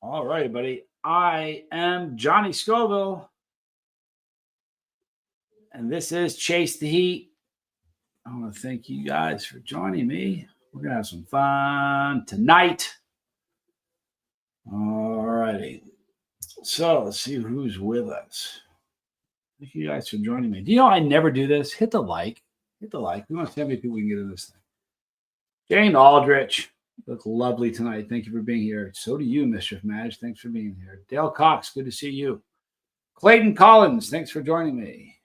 All right, buddy. I am Johnny Scoville, and this is Chase the Heat. I want to thank you guys for joining me. We're going to have some fun tonight. All righty. So let's see who's with us. Thank you guys for joining me. Do you know I never do this? Hit the like. Hit the like. We want to see how many people we can get in this thing. Jane Aldrich. You look lovely tonight. Thank you for being here. So do you, Mischief Madge. Thanks for being here. Dale Cox, good to see you. Clayton Collins, thanks for joining me.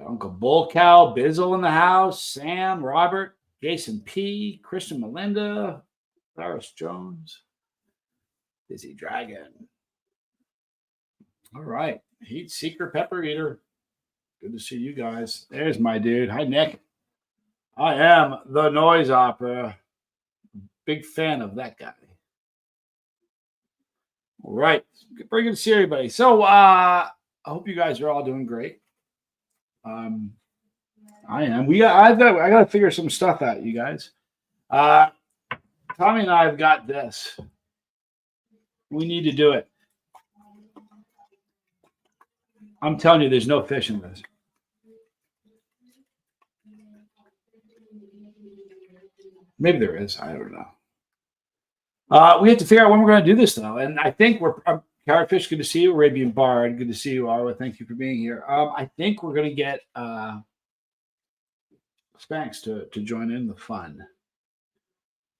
Uncle Bull Cow, Bizzle in the house, Sam, Robert, Jason P, Christian Melinda, Cyrus Jones, Busy Dragon. All right. Heat Seeker Pepper Eater. Good to see you guys. There's my dude. Hi, Nick. I am the Noise Opera. Big fan of that guy. All right. Very good to see everybody. So I hope you guys are all doing great. I am. I got to figure some stuff out, you guys. Tommy and I have got this. We need to do it. I'm telling you, there's no fish in this. Maybe there is. I don't know. We have to figure out when we're going to do this, though. And I think Carrotfish, good to see you. Arabian Bard, good to see you, Arwa. Thank you for being here. I think we're going to get Spanx to join in the fun,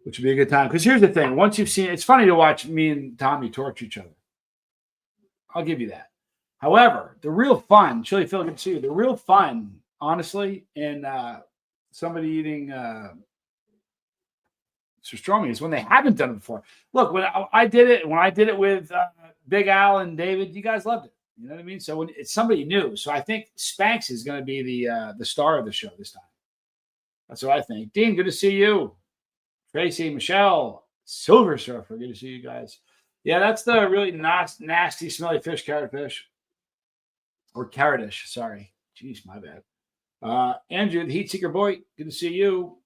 which would be a good time. Because here's the thing. Once you've seen it, it's funny to watch me and Tommy torch each other. I'll give you that. However, the real fun, Chili Phil, good to see you. The real fun, honestly, in somebody eating surströmming is when they haven't done it before. Look, when I did it with Big Al and David, you guys loved it. You know what I mean? So when it's somebody new. So I think Spanx is going to be the star of the show this time. That's what I think. Dean, good to see you. Tracy, Michelle, Silver Surfer, good to see you guys. Yeah, that's the really nasty, smelly fish, carrotfish. Or carrotish, sorry. Jeez, my bad. Andrew, the Heat Seeker Boy, good to see you.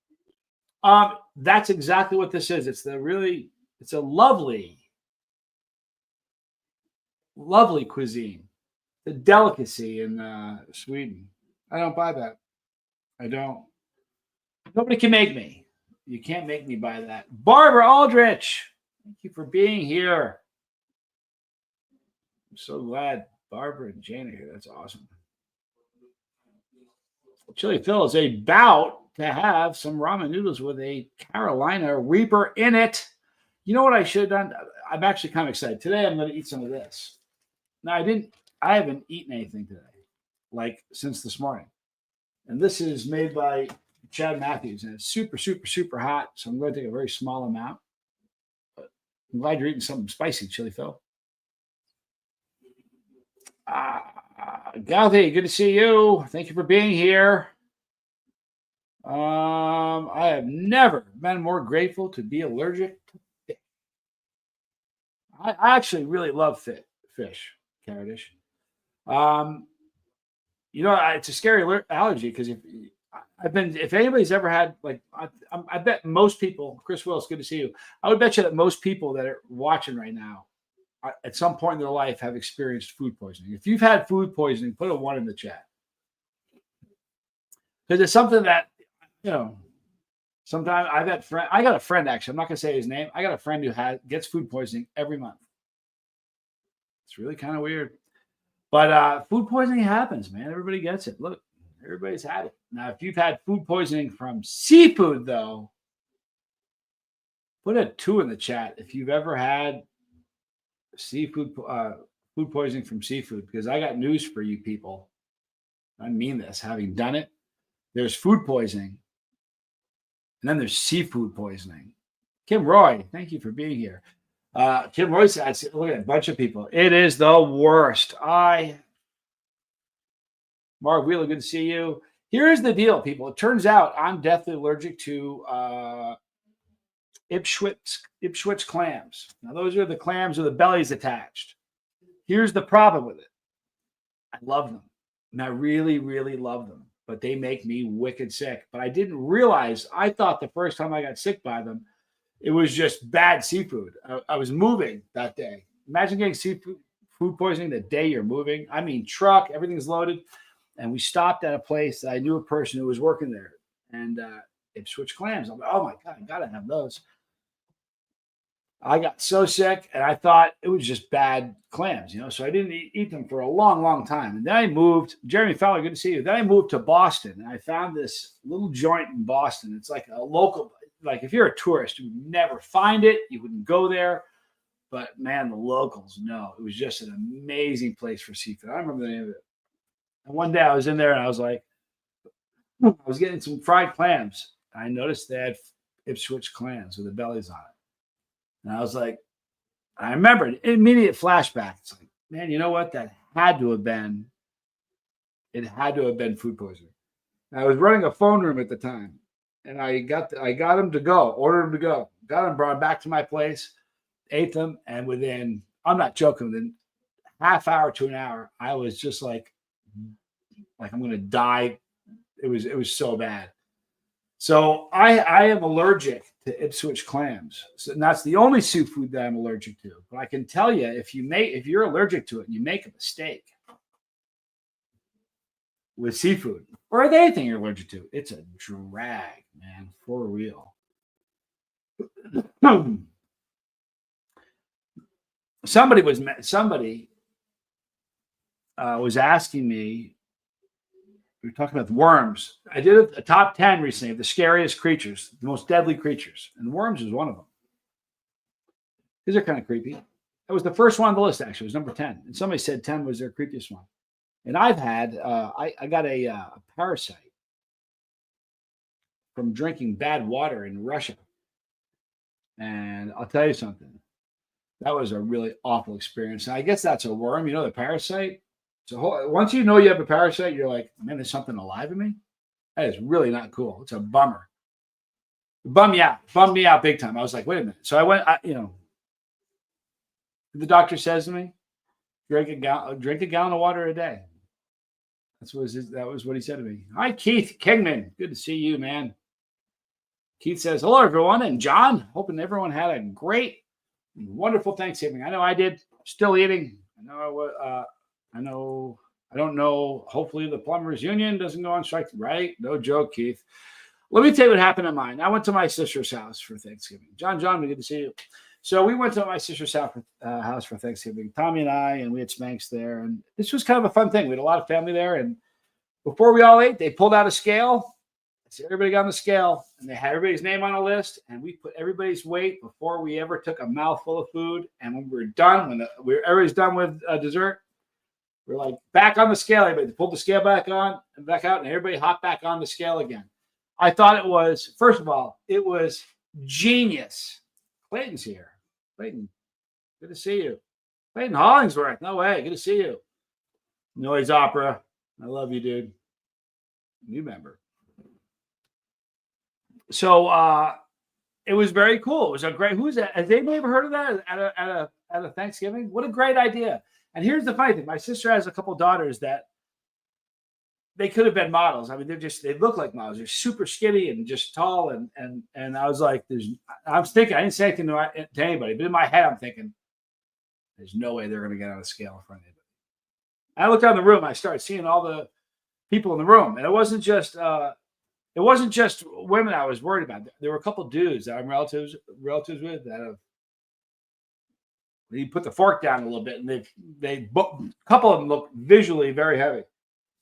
That's exactly what this is. It's a lovely cuisine. The delicacy in Sweden. I don't buy that. I don't. Nobody can make me. You can't make me buy that. Barbara Aldrich, thank you for being here. I'm so glad Barbara and Jane are here. That's awesome. Chili Phil is about to have some ramen noodles with a Carolina Reaper in it. You know what I should have done? I'm actually kind of excited. Today I'm going to eat some of this. Now I haven't eaten anything today, like since this morning. And this is made by Chad Matthews, and it's super, super, super hot. So I'm going to take a very small amount. But I'm glad you're eating something spicy, Chili Phil. Galthy, good to see you. Thank you for being here. I have never been more grateful to be allergic to fish. I actually really love fish, carrotish. It's a scary allergy because if anybody's ever had, like, I bet most people, Chris Willis, good to see you. I would bet you that most people that are watching right now at some point in their life have experienced food poisoning. If you've had food poisoning, put a 1 in the chat. Because it's something that, sometimes I got a friend, actually, I'm not going to say his name. I got a friend who gets food poisoning every month. It's really kind of weird. But food poisoning happens, man. Everybody gets it. Look, everybody's had it. Now, if you've had food poisoning from seafood, though, put a 2 in the chat if you've ever had food poisoning from seafood, because I got news for you people. I mean this, having done it. There's food poisoning, and then there's seafood poisoning. Kim Roy, thank you for being here. Kim Roy says, look at a bunch of people. It is the worst. Mark Wheeler, good to see you. Here's the deal, people. It turns out I'm deathly allergic to Ipswich clams. Now, those are the clams with the bellies attached. Here's the problem with it. I love them. And I really, really love them. But they make me wicked sick. But I didn't realize, I thought the first time I got sick by them, It was just bad seafood. I was moving that day. Imagine getting seafood food poisoning the day you're moving. I mean, truck, everything's loaded. And we stopped at a place that I knew a person who was working there, and Ipswich clams. I'm like, oh my God, I gotta have those. I got so sick, and I thought it was just bad clams, So I didn't eat them for a long, long time. And then I moved. Jeremy Fowler, good to see you. Then I moved to Boston, and I found this little joint in Boston. It's like a local. Like if you're a tourist, you would never find it. You wouldn't go there. But man, the locals know. It was just an amazing place for seafood. I don't remember the name of it. And one day I was in there and I was like, I was getting some fried clams. I noticed they had Ipswich clams with the bellies on it. And I was like, I remembered immediate flashback. It's like, man, you know what? It had to have been food poisoning. And I was running a phone room at the time, and I got them to go, ordered them to go, got them brought back to my place, ate them, and within, I'm not joking, within half hour to an hour, I was just like I'm going to die. It was so bad. So I am allergic to Ipswich clams. So that's the only seafood that I'm allergic to. But I can tell you, if you're allergic to it and you make a mistake with seafood or with anything you're allergic to, it's a drag, man, for real. Somebody was asking me. We were talking about worms. I did a top 10 recently of the scariest creatures, the most deadly creatures, and worms is one of them. These are kind of creepy. That was the first one on the list, actually. It was number 10. And somebody said 10 was their creepiest one. And I've had, I got a parasite from drinking bad water in Russia. And I'll tell you something. That was a really awful experience. And I guess that's a worm, the parasite. So once you know you have a parasite, you're like, man, there's something alive in me. That is really not cool. It's a bummer. Bummed me out big time. I was like, wait a minute. So I went, the doctor says to me, drink a gallon of water a day. That was what he said to me. Hi, Keith Kingman. Good to see you, man. Keith says, hello, everyone. And John, hoping everyone had a great, wonderful Thanksgiving. I know I did. Still eating. I don't know. Hopefully the plumbers union doesn't go on strike, right? No joke, Keith. Let me tell you what happened in mine. I went to my sister's house for Thanksgiving. John, good to see you. So we went to my sister's house for Thanksgiving, Tommy and I, and we had Spanx there. And this was kind of a fun thing. We had a lot of family there. And before we all ate, they pulled out a scale. So everybody got on the scale, and they had everybody's name on a list, and we put everybody's weight before we ever took a mouthful of food. And when we were done, everybody's done with dessert, we're like back on the scale. Everybody pulled the scale back on and back out, and everybody hopped back on the scale again. I thought it was, first of all, it was genius. Clayton's here. Clayton, good to see you. Clayton Hollingsworth, no way, good to see you. Noise Opera, I love you, dude. New member. So it was very cool. It was a great. Who's that? Has anybody ever heard of that at a Thanksgiving? What a great idea! And here's the funny thing: my sister has a couple daughters that they could have been models. I mean, they look like models. They're super skinny and just tall. And I was like, I was thinking, I didn't say anything to anybody, but in my head, I'm thinking, there's no way they're going to get on a scale in front of anybody. And I looked around the room. I started seeing all the people in the room, and it wasn't just women I was worried about. There were a couple of dudes that I'm relatives with that have. They put the fork down a little bit, and a couple of them look visually very heavy.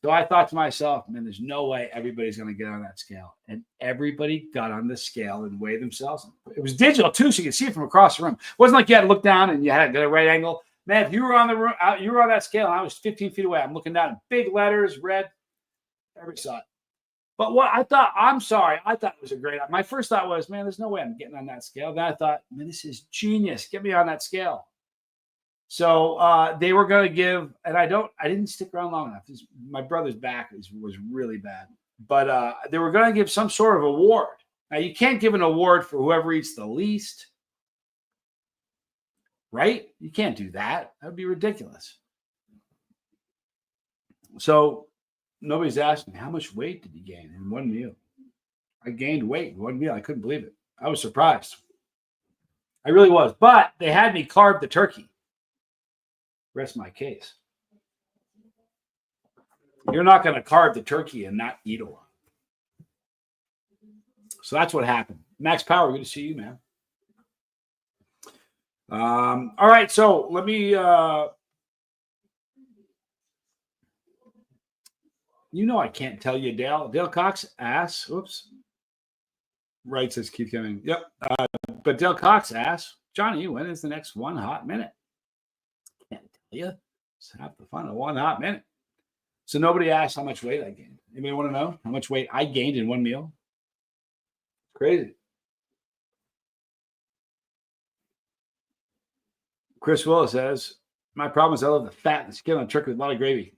So I thought to myself, man, there's no way everybody's going to get on that scale. And everybody got on the scale and weighed themselves. It was digital too, so you could see it from across the room. It wasn't like you had to look down and you had to get a right angle. Man, if you were on that scale, and I was 15 feet away. I'm looking down in big letters, red. Everybody saw it. But I thought it was a great. My first thought was, man, there's no way I'm getting on that scale. Then I thought, man, this is genius. Get me on that scale. So they were going to give, and I didn't stick around long enough. My brother's back was really bad, but they were going to give some sort of award. Now you can't give an award for whoever eats the least, right? You can't do that. That would be ridiculous. So nobody's asked me, how much weight did you gain in one meal? I gained weight in one meal. I couldn't believe it. I was surprised. I really was. But they had me carve the turkey. Rest my case. You're not going to carve the turkey and not eat a lot. So that's what happened. Max Power, good to see you, man. All right, so let me you know I can't tell you, Dale. Dale Cox, ass. Oops. Right, says Keith Cumming. Yep. But Dale Cox asks, Johnny, when is the next One Hot Minute? Can't tell you. It's half the fun of One Hot Minute. So nobody asked how much weight I gained. Anybody want to know how much weight I gained in one meal? Crazy. Chris Willis says, my problem is I love the fat and skin on turkey with a lot of gravy.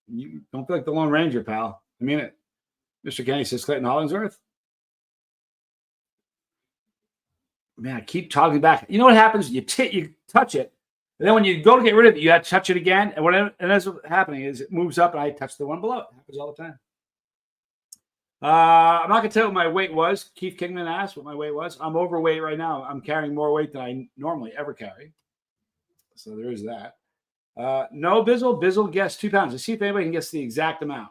You don't feel like the Lone Ranger, pal. I mean it. Mr. Kenny says Clayton Hollingsworth. Man, I keep talking back. You know what happens? You touch it, and then when you go to get rid of it, you have to touch it again. And what ends up happening is it moves up, and I touch the one below it. It happens all the time. I'm not going to tell you what my weight was. Keith Kingman asked what my weight was. I'm overweight right now. I'm carrying more weight than I normally ever carry. So there is that. No, Bizzle. Bizzle guessed 2 pounds. Let's see if anybody can guess the exact amount.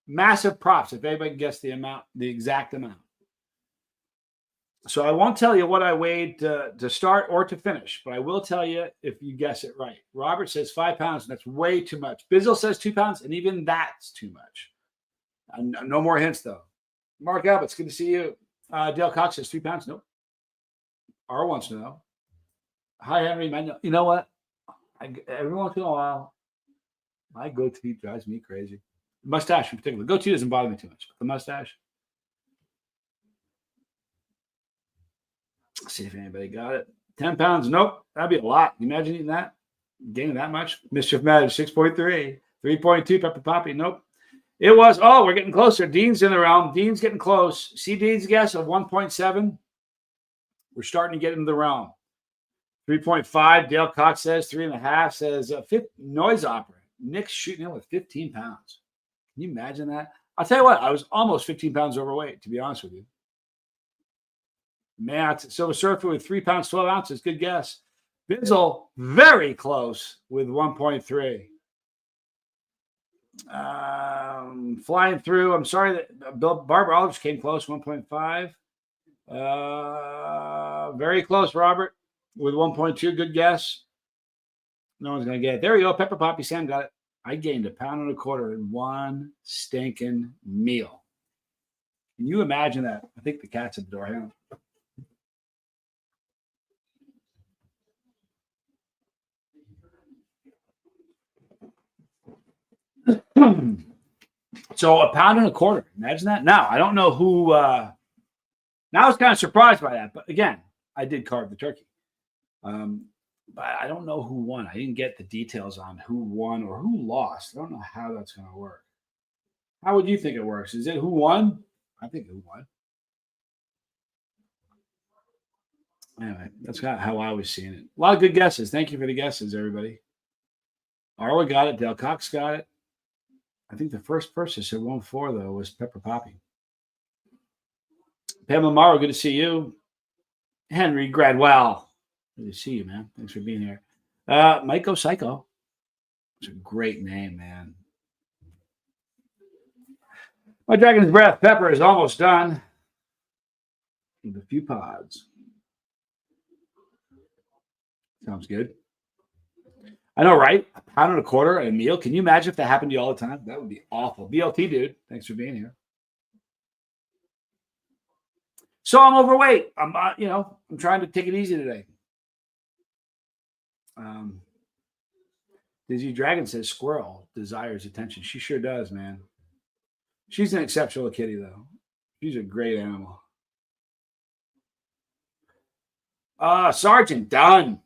Massive props if anybody can guess the exact amount. So I won't tell you what I weighed to start or to finish, but I will tell you if you guess it right. Robert says 5 pounds, and that's way too much. Bizzle says 2 pounds, and even that's too much. No more hints, though. Mark Abbott's good to see you. Dale Cox says 3 pounds. Nope. R wants to know. Hi, Henry. You know what? Every once in a while, my goatee drives me crazy. Mustache in particular. Goatee doesn't bother me too much, but the mustache. Let's see if anybody got it. 10 pounds. Nope. That'd be a lot. Can you imagine eating that? Gaining that much? Mischief Matters, 6.3. 3.2, Pepper Poppy. Nope. It was, we're getting closer. Dean's in the realm. Dean's getting close. See Dean's guess of 1.7? We're starting to get into the realm. 3.5, Dale Cox says. 3.5 says noise opera. Nick's shooting in with 15 pounds. Can you imagine that? I'll tell you what, I was almost 15 pounds overweight, to be honest with you. Matt, Silver Surfer with 3 pounds, 12 ounces. Good guess. Bizzle, very close with 1.3. Flying through. I'm sorry that Barbara Aldrich came close, 1.5. Very close, Robert, with 1.2. Good guess. No one's going to get it. There you go. Pepper Poppy Sam got it. I gained 1.25 pounds in one stinking meal. Can you imagine that? I think the cat's at the door. Hang on. So 1.25 pounds. Imagine that. Now, I don't know who. Now I was kind of surprised by that. But again, I did carve the turkey. But I don't know who won. I didn't get the details on who won or who lost. I don't know how that's going to work. How would you think it works? Is it who won? I think who won. Anyway, that's how I was seeing it. A lot of good guesses. Thank you for the guesses, everybody. Arwa got it. Dale Cox got it. I think the first person said 1.4, though, was Pepper Poppy. Pamela Morrow, good to see you. Henry Gradwell. Good to see you, man. Thanks for being here. Myco Psycho. It's a great name, man. My Dragon's Breath pepper is almost done. With a few pods. Sounds good. I know, right? 1.25 pounds a meal. Can you imagine if that happened to you all the time? That would be awful. BLT, dude. Thanks for being here. So I'm overweight. I'm trying to take it easy today. Dizzy Dragon says squirrel desires attention. She sure does, man. She's an exceptional kitty, though. She's a great animal. Sergeant Dunn.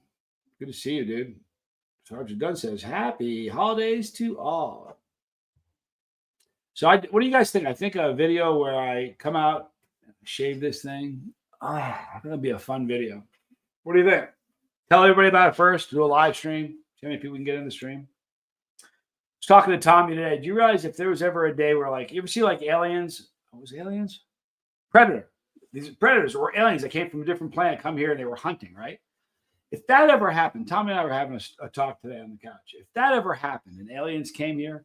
Good to see you, dude. Sergeant Dunn says, happy holidays to all. So what do you guys think? I think a video where I come out, shave this thing. I think that'd be a fun video. What do you think? Tell everybody about it first. Do a live stream. See how many people can get in the stream. I was talking to Tommy today. Do you realize if there was ever a day where, like, you ever see like Aliens? What was Aliens? Predator. these predators or aliens that came from a different planet come here and they were hunting, right? If that ever happened, Tommy and I were having a talk today on the couch. If that ever happened and aliens came here,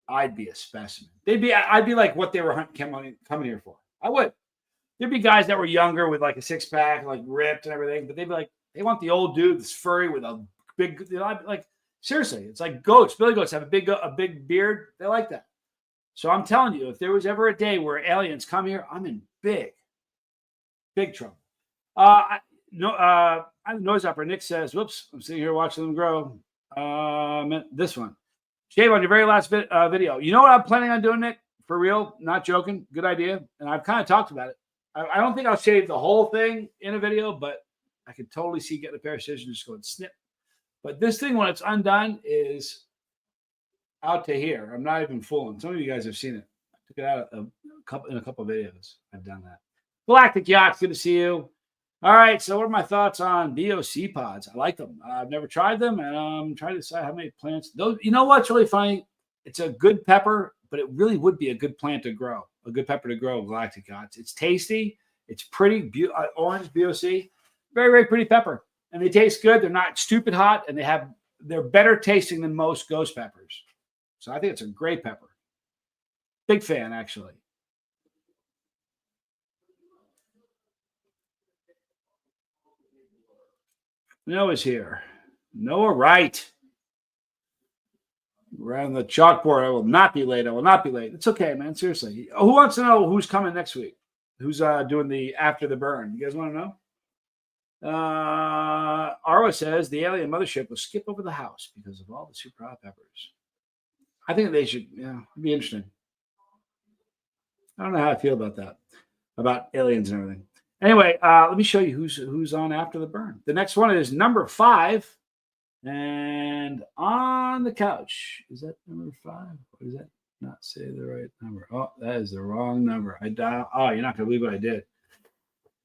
I'd be a specimen. I'd be like what they were coming here for. I would. There'd be guys that were younger with like a six pack, like ripped and everything, but they'd be like, they want the old dude that's furry with a big, like seriously, it's like goats. Billy goats have a big beard. They like that. So I'm telling you, if there was ever a day where aliens come here, I'm in big trouble. Noise opera. Nick says, "Whoops, I'm sitting here watching them grow." This one, shave on your very last video. You know what I'm planning on doing, Nick? For real, not joking. Good idea, and I've kind of talked about it. I don't think I'll shave the whole thing in a video, but I could totally see getting a pair of scissors and just going snip. But this thing, when it's undone, is out to here. I'm not even fooling. Some of you guys have seen it. I took it out in a couple of videos. I've done that. Galactic Yachts, good to see you. All right, so what are my thoughts on BOC pods? I like them. I've never tried them, and I'm trying to decide how many plants. Those, you know what's really funny? It's a good pepper, but it really would be a good plant to grow. A good pepper to grow, Galactic Yachts. It's tasty. It's pretty. Orange BOC. Very, very pretty pepper. And they taste good. They're not stupid hot, and they're better tasting than most ghost peppers. So I think it's a great pepper. Big fan, actually. Noah's here. Noah Wright. We're on the chalkboard. I will not be late. It's okay, man. Seriously. Who wants to know who's coming next week? Who's doing the After the Burn? You guys want to know? Arwa says the alien mothership will skip over the house because of all the super hot peppers. I think they should. Yeah, it'd be interesting. I don't know how I feel about that, about aliens and everything. Anyway, let me show you who's on After the Burn. The next one is number 5, and on the couch. Is that number 5? Or does that not say the right number? Oh, that is the wrong number. Oh, you're not gonna believe what I did.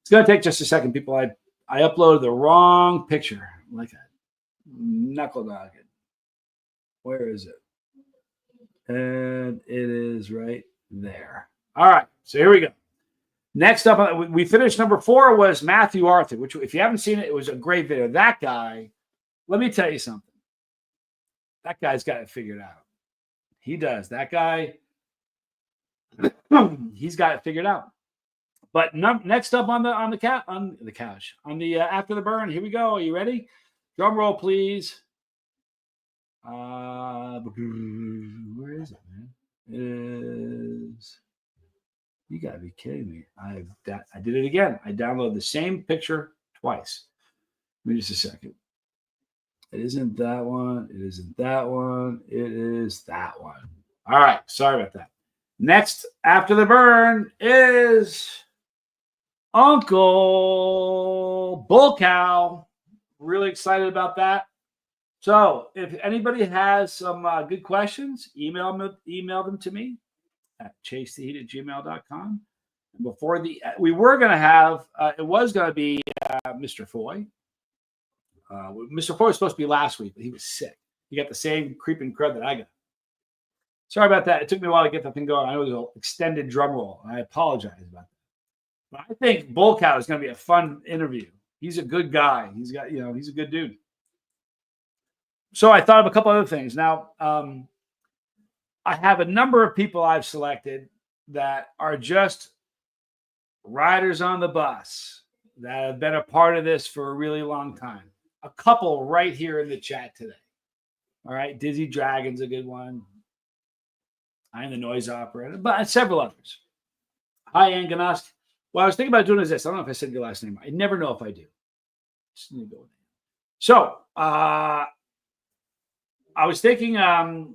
It's gonna take just a second, people. I uploaded the wrong picture, like a knuckle noggin. Where is it? And it is right there. All right, so here we go. Next up, we finished number 4 was Matthew Arthur, which, if you haven't seen it, it was a great video. That guy, let me tell you something. That guy's got it figured out. He does. That guy, he's got it figured out. But next up on the couch, on the After the Burn, here we go. Are you ready? Drum roll, please. Where is it, man? It is. You gotta be kidding me. I did it again. I downloaded the same picture twice. Give me just a second. It isn't that one. It isn't that one. It is that one. All right. Sorry about that. Next, After the Burn is Uncle Bull Cow. Really excited about that. So if anybody has some good questions, email them to me at chasetheheat@gmail.com. And before we were going to have, it was going to be Mr. Foy. Mr. Foy was supposed to be last week, but he was sick. He got the same creeping crud that I got. Sorry about that. It took me a while to get that thing going. I know it was an extended drum roll, and I apologize about that. But I think Bull Cow is going to be a fun interview. He's a good guy. He's a good dude. So I thought of a couple other things. Now, I have a number of people I've selected that are just riders on the bus that have been a part of this for a really long time. A couple right here in the chat today. All right. Dizzy Dragon's a good one. I am the Noise Operator, but several others. Hi, Ann Ganosk. What I was thinking about doing is this. I don't know if I said your last name. I never know if I do. Just need to go with it. So, I was thinking, man,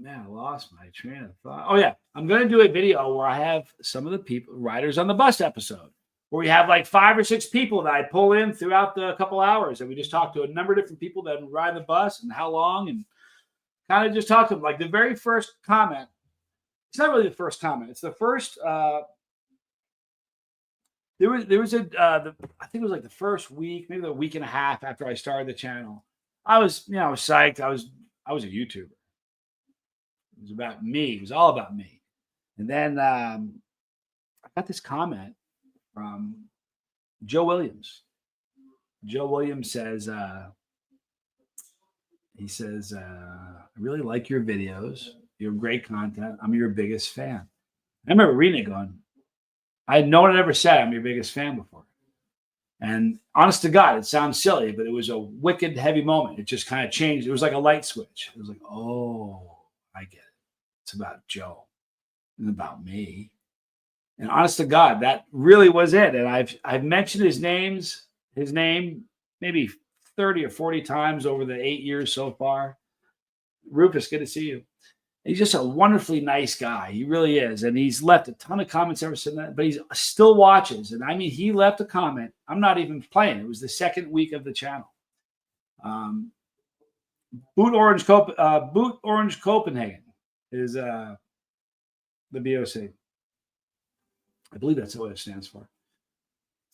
I lost my train of thought. Oh, yeah. I'm going to do a video where I have some of the people, riders on the bus episode, where we have like 5 or 6 people that I pull in throughout the couple hours. And we just talk to a number of different people that ride the bus and how long, and kind of just talk to them. Like the very first comment. It's not really the first comment. It's the first. There was I think it was like the first week, maybe the week and a half after I started the channel. I was psyched. I was a YouTuber. It was about me. It was all about me. And then I got this comment from Joe Williams. Joe Williams says, he says, I really like your videos. You have great content. I'm your biggest fan. I remember reading it going, no one had ever said I'm your biggest fan before. And honest to God, it sounds silly, but it was a wicked heavy moment. It just kind of changed. It was like a light switch. It was like, oh, I get it. It's about Joe. It's about me. And honest to God, that really was it. And I've mentioned his name maybe 30 or 40 times over the 8 years so far. Rufus, good to see you. He's just a wonderfully nice guy. He really is. And he's left a ton of comments ever since that, but he still watches. And I mean, he left a comment. I'm not even playing. It was the second week of the channel. Boot Orange Copenhagen is the BOC. I believe that's what it stands for.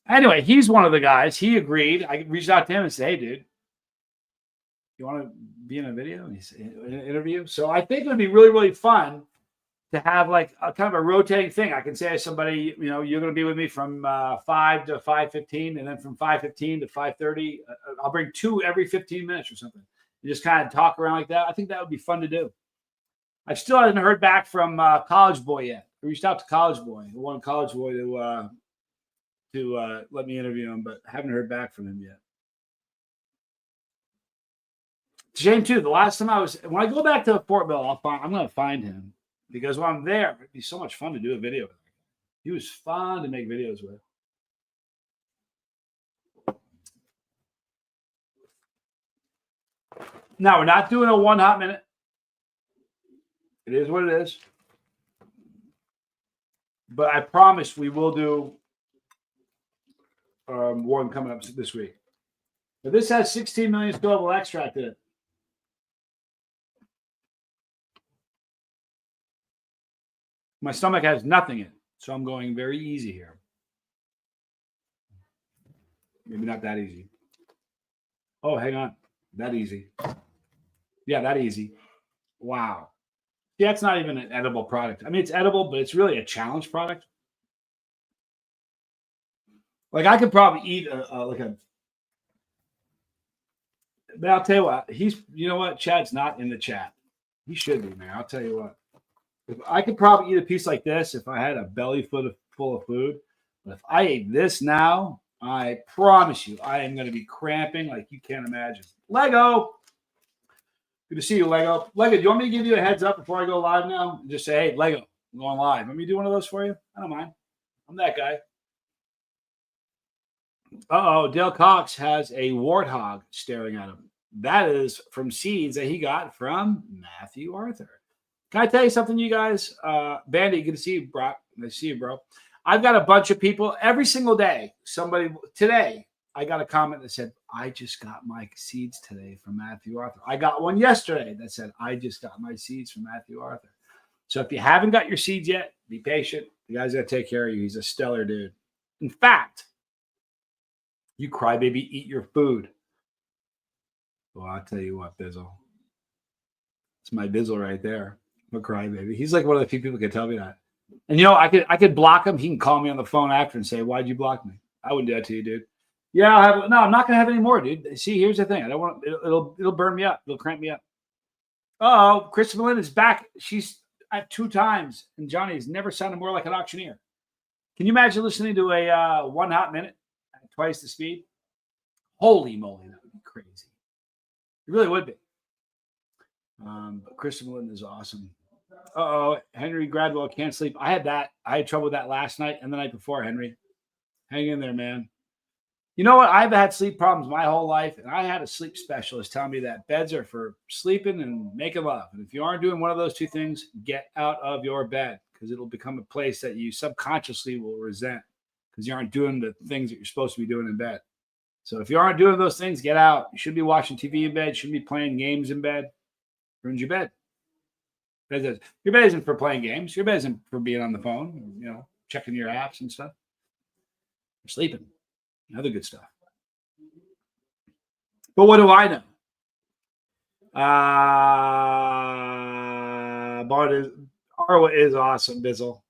Anyway, he's one of the guys. He agreed. I reached out to him and said, hey, dude, you want to be in a video? And he said, in an interview? So I think it would be really, really fun to have like a kind of a rotating thing. I can say to somebody, you know, you're going to be with me from 5 to 5:15, and then from 5:15 to 5:30. I'll bring 2 every 15 minutes or something. And just kind of talk around like that. I think that would be fun to do. I still haven't heard back from College Boy yet. I reached out to College Boy, the one College Boy to let me interview him, but haven't heard back from him yet. It's a shame too. The last time when I go back to Fort Mill, I'm going to find him because when I'm there, it'd be so much fun to do a video with him. He was fun to make videos with. Now we're not doing a 1 hot minute. It is what it is. But I promise we will do one coming up this week. But this has 16 million scoville extract in it. My stomach has nothing in it, so I'm going very easy here. Maybe not that easy. Oh, hang on. That easy. Yeah, that easy. Wow. Yeah, it's not even an edible product. I mean, it's edible, but it's really a challenge product. Like I could probably eat but I'll tell you what, you know what? Chad's not in the chat. He should be, man. I'll tell you what. If I could probably eat a piece like this if I had a belly full of food. But if I ate this now, I promise you, I am going to be cramping like you can't imagine. Lego. Good to see you, Lego. Lego, do you want me to give you a heads up before I go live now? Just say, hey, Lego, I'm going live. Want me to do one of those for you? I don't mind. I'm that guy. Dale Cox has a warthog staring at him. That is from seeds that he got from Matthew Arthur. Can I tell you something, you guys? Bandy, good to see you, bro. Nice to see you, bro. I've got a bunch of people every single day. Today, I got a comment that said, I just got my seeds today from Matthew Arthur. I got one yesterday that said, I just got my seeds from Matthew Arthur. So if you haven't got your seeds yet, be patient. The guy's going to take care of you. He's a stellar dude. In fact, you crybaby, eat your food. Well, I'll tell you what, Bizzle. It's my Bizzle right there. I'm a crybaby. He's like one of the few people who can tell me that. And you know, I could block him. He can call me on the phone after and say, why'd you block me? I wouldn't do that to you, dude. Yeah, I'm not gonna have any more, dude. See, here's the thing. I don't want it'll burn me up. It'll cramp me up. Oh, Kristen Lynn is back. She's at 2 times, and Johnny's never sounded more like an auctioneer. Can you imagine listening to a 1 hot minute at twice the speed? Holy moly, that would be crazy. It really would be. But Kristen Lynn is awesome. Henry Gradwell can't sleep. I had trouble with that last night and the night before, Henry. Hang in there, man. You know what? I've had sleep problems my whole life, and I had a sleep specialist tell me that beds are for sleeping and making love. And if you aren't doing one of those 2 things, get out of your bed because it'll become a place that you subconsciously will resent because you aren't doing the things that you're supposed to be doing in bed. So if you aren't doing those things, get out. You should be watching TV in bed. You shouldn't be playing games in bed. Ruins your bed. Your bed isn't for playing games. Your bed isn't for being on the phone, you know, checking your apps and stuff. You're sleeping. Other good stuff. But what do I know? Arwa is awesome, Bizzle.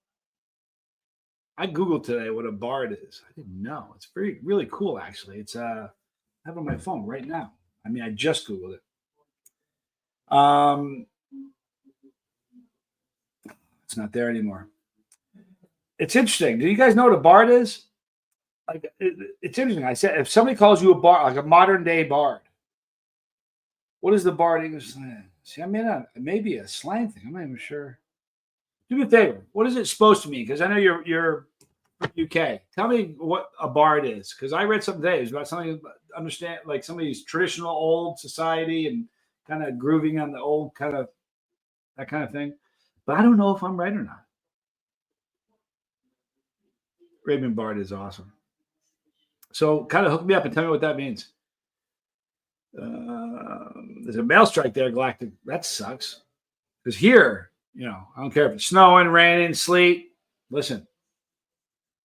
I Googled today what a bard is. I didn't know. It's really cool, actually. It's I have it on my phone right now. I mean, I just Googled it. It's not there anymore. It's interesting. Do you guys know what a bard is? Like, it's interesting. I said, if somebody calls you a bard, like a modern day bard, what is the bard English slang? See, I mean, maybe a slang thing. I'm not even sure. Do me a favor. What is it supposed to mean? Because I know you're from UK. Tell me what a bard is. Because I read something today. It was about something, understand, like somebody's traditional old society and kind of grooving on the old kind of, that kind of thing. But I don't know if I'm right or not. Raven Bard is awesome. So kind of hook me up and tell me what that means. There's a mail strike there, Galactic. That sucks. Because here, you know, I don't care if it's snowing, raining, sleet. Listen,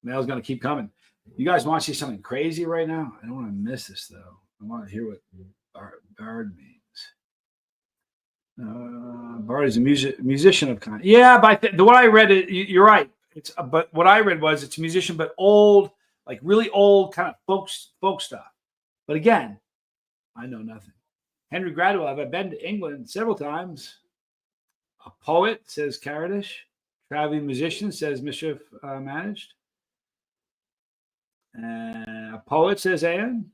mail's going to keep coming. You guys want to see something crazy right now? I don't want to miss this, though. I want to hear what bard means. Bard is a musician of kind. Yeah, but the what I read, you're right. But what I read was it's a musician, but old, like really old kind of folk stuff. But again, I know nothing. Henry Gradwell, I've been to England several times. A poet, says Caradish. Traveling musician, says Mischief Managed. A poet, says Anne.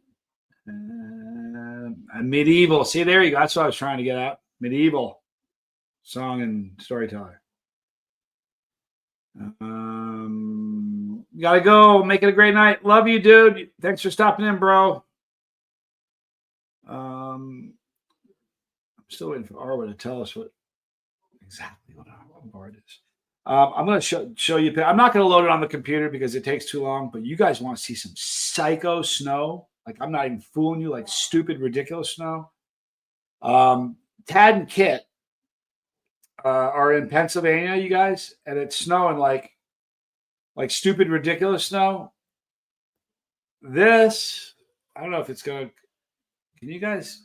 A medieval. See, there you go. That's what I was trying to get at. Medieval song and storyteller. Gotta go. Make it a great night. Love you, dude. Thanks for stopping in, bro. I'm still waiting for Arwa to tell us what exactly what a bard is. I'm going to show you. I'm not going to load it on the computer because it takes too long. But you guys want to see some psycho snow? Like, I'm not even fooling you. Like stupid, ridiculous snow. Tad and Kit are in Pennsylvania, you guys, and it's snowing like stupid, ridiculous snow. This, I don't know if it's gonna. Can you guys?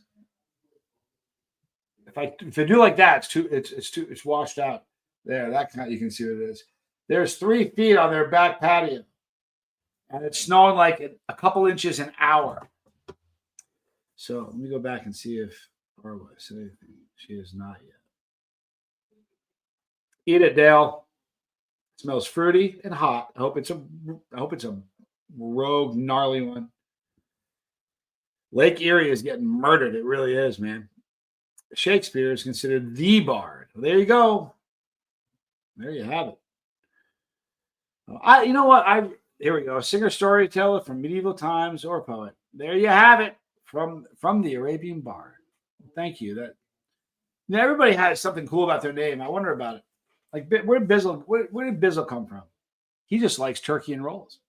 If I do like that, it's washed out. There, that kind you can see what it is. There's 3 feet on their back patio, and it's snowing like a couple inches an hour. So let me go back and see if Arwa said anything. She is not yet. Eat it, Dale. It smells fruity and hot. I hope it's a rogue, gnarly one. Lake Erie is getting murdered. It really is, man. Shakespeare is considered the bard. Well, there you go. There you have it. You know what? Here we go. Singer, storyteller from medieval times or poet. There you have it from the Arabian bard. Thank you. Everybody has something cool about their name. I wonder about it. Like, where did Bizzle come from? He just likes turkey and rolls.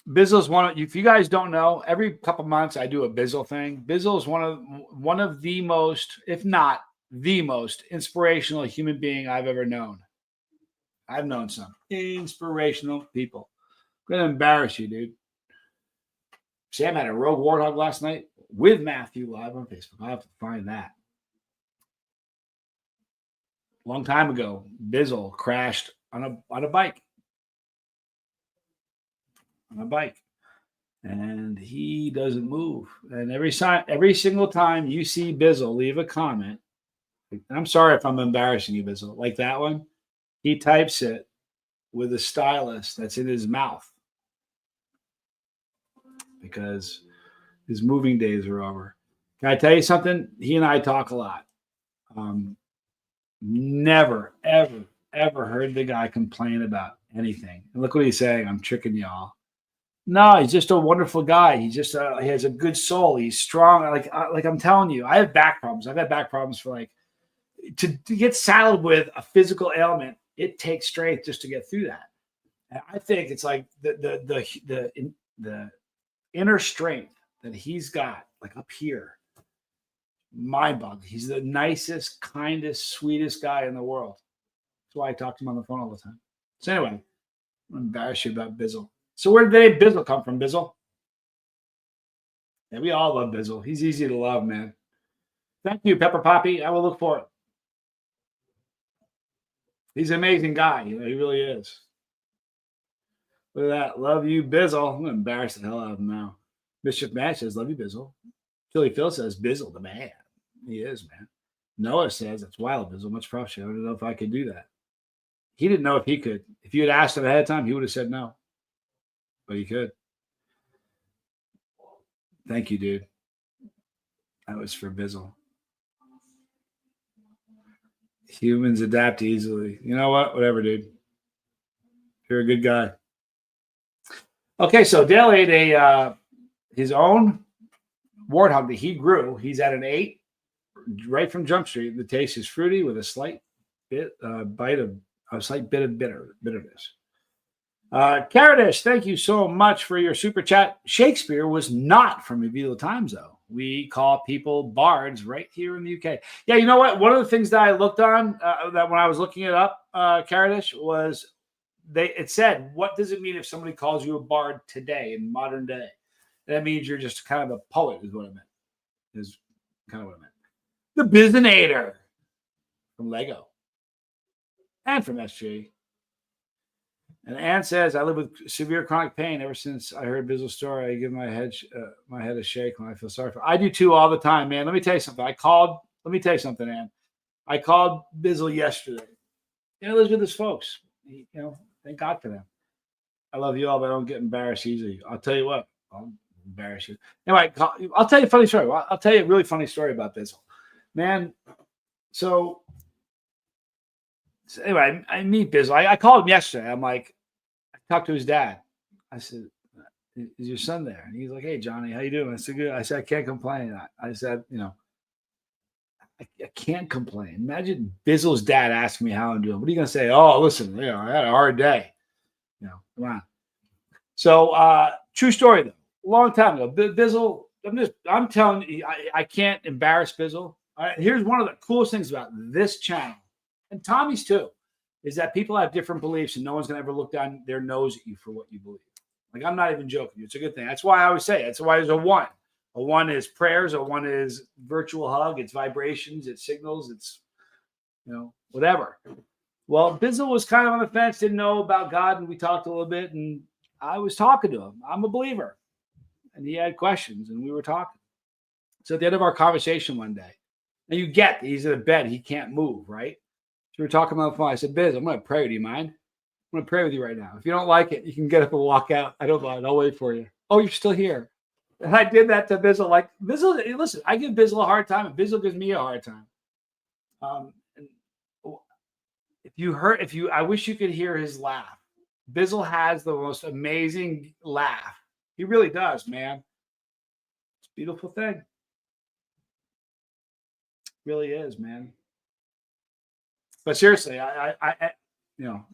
Bizzle's one of, if you guys don't know, every couple months I do a Bizzle thing. Bizzle is one of the most, if not the most inspirational human being I've ever known. I've known some inspirational people. I'm going to embarrass you, dude. Sam had a rogue warthog last night with Matthew live on Facebook. I'll have to find that. Long time ago, Bizzle crashed on a bike. On a bike. And he doesn't move. And every single time you see Bizzle leave a comment, I'm sorry if I'm embarrassing you, Bizzle, like that one, he types it with a stylus that's in his mouth because his moving days are over. Can I tell you something? He and I talk a lot. Never, ever, ever heard the guy complain about anything. And look what he's saying. I'm tricking y'all. No, he's just a wonderful guy. He has a good soul. He's strong. Like I'm telling you, I have back problems. I've had back problems for to get saddled with a physical ailment. It takes strength just to get through that. And I think it's like the inner strength that he's got, like up here, mind-boggling. He's the nicest, kindest, sweetest guy in the world. That's why I talk to him on the phone all the time. So anyway, I'm gonna embarrass you about Bizzle. So where did the name Bizzle come from, Bizzle? Yeah, we all love Bizzle. He's easy to love, man. Thank you, Pepper Poppy. I will look for it. He's an amazing guy. You know, he really is. Look at that. Love you, Bizzle. I'm going to embarrass the hell out of him now. Mischief Matt says, love you, Bizzle. Philly Phil says, Bizzle, the man. He is, man. Noah says, it's wild, Bizzle. Much props. I don't know if I could do that. He didn't know if he could. If you had asked him ahead of time, he would have said no. But he could. Thank you, dude. That was for Bizzle. Humans adapt easily. You know what? Whatever, dude. You're a good guy. Okay, so Dale ate his own warthog that he grew. He's at an 8, right from Jump Street. The taste is fruity with a slight bit of bitterness. Caradish, thank you so much for your super chat. Shakespeare was not from medieval times, though. We call people bards right here in the UK. Yeah, you know what? One of the things that I looked on that when I was looking it up, Caradish, was it said, what does it mean if somebody calls you a bard today in modern day? That means you're just kind of a poet, is what it meant. Is kind of what it meant. The Bizzinator from Lego and from SG. And Ann says, I live with severe chronic pain. Ever since I heard Bizzle's story, I give my head a shake when I feel sorry for it. I do too all the time, man. Let me tell you something. Let me tell you something, Ann. I called Bizzle yesterday. He lives with his folks. Thank God for them. I love you all, but I don't get embarrassed easily. I'll tell you what. I'll embarrass you. Anyway, I'll tell you a funny story. I'll tell you a really funny story about Bizzle. Man, so anyway, I meet Bizzle. I called him yesterday. I'm like, I talked to his dad. I said, is your son there? And he's like, hey, Johnny, how you doing? I said, good. I said, I can't complain. I said, I can't complain. Imagine Bizzle's dad asking me how I'm doing. What are you going to say? Oh, listen, I had a hard day. Come on. So, true story, though. A long time ago, Bizzle, I'm telling you, I can't embarrass Bizzle. Here's one of the coolest things about this channel, and Tommy's too, is that people have different beliefs and no one's going to ever look down their nose at you for what you believe. Like, I'm not even joking. It's a good thing. That's why I always say it. That's why there's a 1. A 1 is prayers. A 1 is virtual hug. It's vibrations. It's signals. It's, whatever. Well, Bizzle was kind of on the fence, didn't know about God, and we talked a little bit, and I was talking to him. I'm a believer. And he had questions, and we were talking. So at the end of our conversation one day, and you get, he's in a bed. He can't move, right? So we were talking on the phone. I said, Biz, I'm going to pray. Do you mind? I'm going to pray with you right now. If you don't like it, you can get up and walk out. I don't mind. I'll wait for you. Oh, you're still here. And I did that to Bizzle. Like, Bizzle, listen, I give Bizzle a hard time, and Bizzle gives me a hard time. I wish you could hear his laugh. Bizzle has the most amazing laugh. He really does, man. It's a beautiful thing. It really is, man. But seriously, I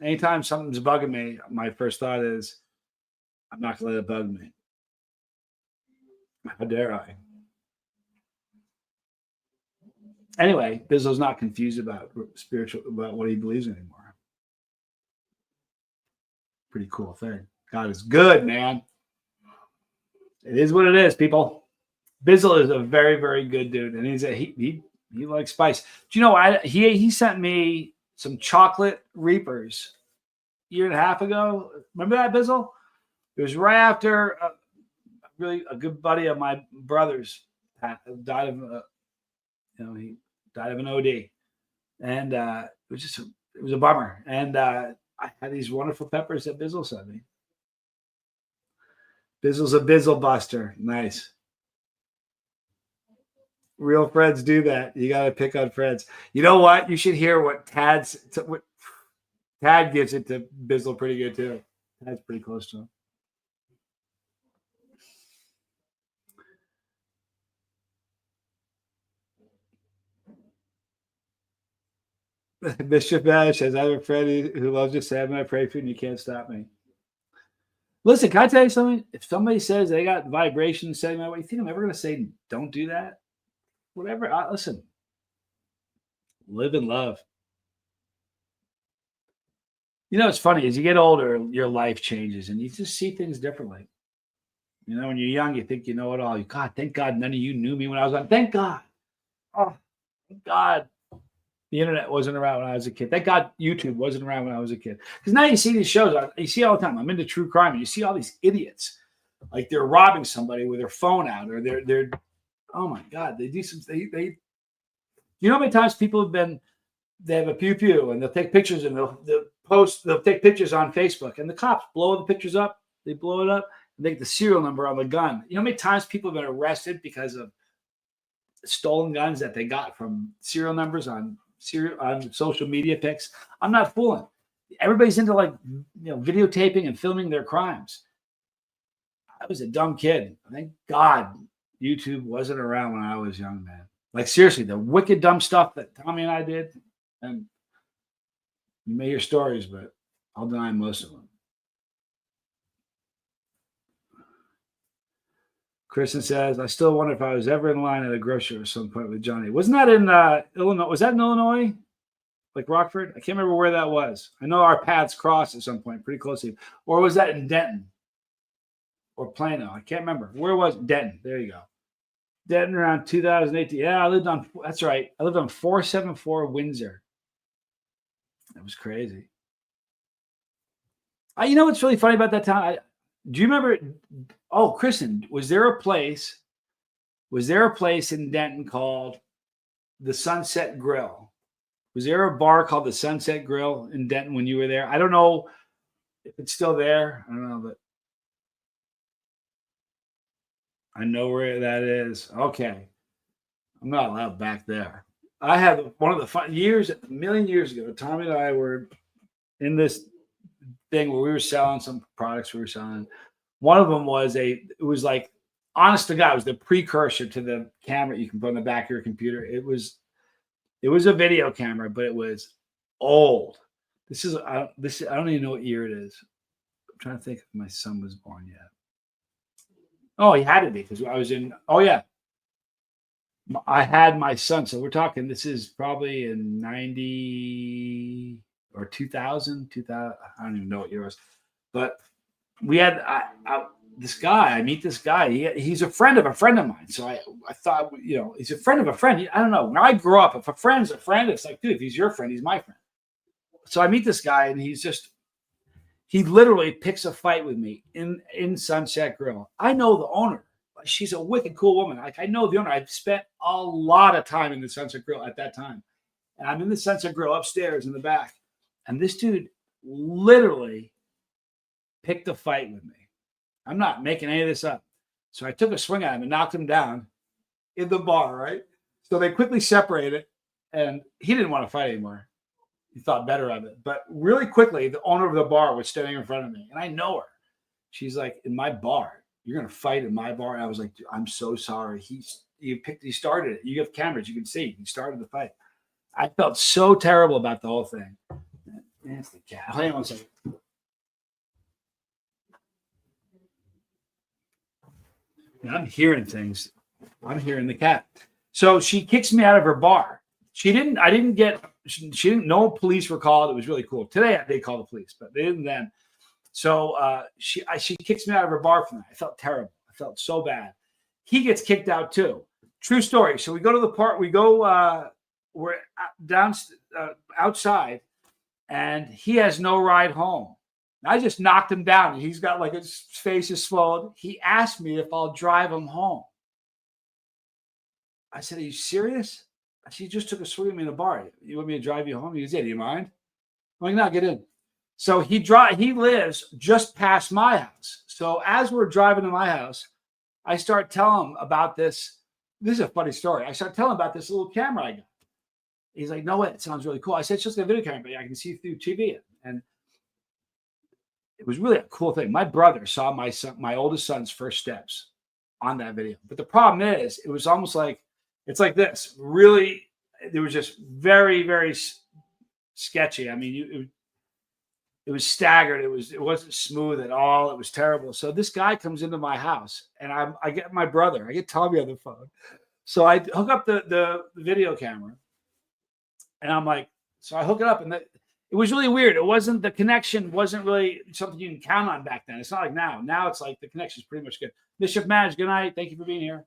anytime something's bugging me, my first thought is, I'm not going to let it bug me. How dare I? Anyway, Bizzle's not confused about what he believes anymore. Pretty cool thing. God is good, man. It is what it is, people. Bizzle is a very, very good dude, and he likes spice. Do you know he sent me some chocolate Reapers a year and a half ago? Remember that, Bizzle? It was right after a good buddy of my brother's died of he died of an OD, and it was a bummer. And I had these wonderful peppers that Bizzle sent me. Bizzle's a Bizzle buster. Nice. Real friends do that. You got to pick on friends. You know what? You should hear what Tad gives it to Bizzle pretty good too. Tad's pretty close to him. Mr. Bash says, I have a friend who loves to say, I'm going to pray for you and you can't stop me. Listen, can I tell you something? If somebody says they got vibrations setting my way, you think I'm ever going to say, don't do that? Whatever. Listen, live and love. It's funny. As you get older, your life changes and you just see things differently. When you're young, you think you know it all. God, thank God none of you knew me when I was on. Thank God. Oh, thank God. The internet wasn't around when I was a kid. Thank God YouTube wasn't around when I was a kid. Because now you see these shows, you see all the time. I'm into true crime, and you see all these idiots, like they're robbing somebody with their phone out, or they're oh my God, they do some they. You know how many times people have been, they have a pew pew and they'll take pictures and they'll take pictures on Facebook, and the cops blow the pictures up. They blow it up and they get the serial number on the gun. You know how many times people have been arrested because of stolen guns that they got from serial numbers on social media pics? I'm not fooling. Everybody's into videotaping and filming their crimes. I was a dumb kid. Thank God YouTube wasn't around when I was young, man. Like seriously, the wicked dumb stuff that Tommy and I did, and you may hear stories, but I'll deny most of them. Kristen says, I still wonder if I was ever in line at a grocery at some point with Johnny. Wasn't that in Illinois? Was that in Illinois? Like Rockford? I can't remember where that was. I know our paths crossed at some point pretty closely. Or was that in Denton? Or Plano? I can't remember. Where was it? Denton? There you go. Denton around 2018. Yeah, that's right. I lived on 474 Windsor. That was crazy. You know what's really funny about that town? Do you remember? Oh, Kristen, was there a place in Denton called the Sunset Grill? Was there a bar called the Sunset Grill in Denton when you were there? I don't know if it's still there. I don't know, but I know where that is. Okay. I'm not allowed back there. I had one of the fun years, a million years ago, Tommy and I were in this thing where we were selling some products we were selling. One of them was it was like, honest to God, it was the precursor to the camera you can put on the back of your computer. It was a video camera, but it was old. I don't even know what year it is. I'm trying to think if my son was born yet. Oh, he had to be, because I was in, oh yeah. I had my son. So we're talking, this is probably in 90 or 2000, I don't even know what year it was. But we had this guy, I meet this guy. He's a friend of mine. So I thought, he's a friend of a friend. I don't know. When I grew up, if a friend's a friend, it's like, dude, if he's your friend, he's my friend. So I meet this guy, and he literally picks a fight with me in Sunset Grill. I know the owner. She's a wicked cool woman. Like, I know the owner. I've spent a lot of time in the Sunset Grill at that time. And I'm in the Sunset Grill upstairs in the back. And this dude literally picked a fight with me. I'm not making any of this up. So I took a swing at him and knocked him down in the bar, right? So they quickly separated, and he didn't want to fight anymore. He thought better of it. But really quickly, the owner of the bar was standing in front of me, and I know her. She's like, in my bar, you're going to fight in my bar? And I was like, I'm so sorry. He started it. You have cameras. You can see. He started the fight. I felt so terrible about the whole thing. That's the cat. Hang on a second. I'm hearing things. I'm hearing the cat. So she kicks me out of her bar. She didn't know police were called. It was really cool. Today they call the police, but they didn't then. So she kicks me out of her bar from that. I felt terrible. I felt so bad. He gets kicked out too. True story. So we go to the park. We're down outside, and he has no ride home. I just knocked him down. He's got like his face is swollen. He asked me if I'll drive him home. I said, are you serious? She just took a swing at me in the bar. You want me to drive you home? He goes, yeah, do you mind? I'm like, no, get in. So he lives just past my house. So as we're driving to my house, I start telling him about this. This is a funny story. I start telling him about this little camera I got. He's like, no way, it sounds really cool. I said, it's just a video camera, but I can see through TV. And it was really a cool thing. My brother saw my oldest son's first steps on that video. But the problem is, it was almost like, it's like this. Really, it was just very, very sketchy. I mean, it was staggered. It wasn't smooth at all. It was terrible. So this guy comes into my house, and I get my brother. I get Tommy on the phone. So I hook up the video camera, and I'm like, so I hook it up, and it was really weird. The connection wasn't really something you can count on back then. It's not like now. Now it's like the connection is pretty much good. Mischief Madge, good night. Thank you for being here.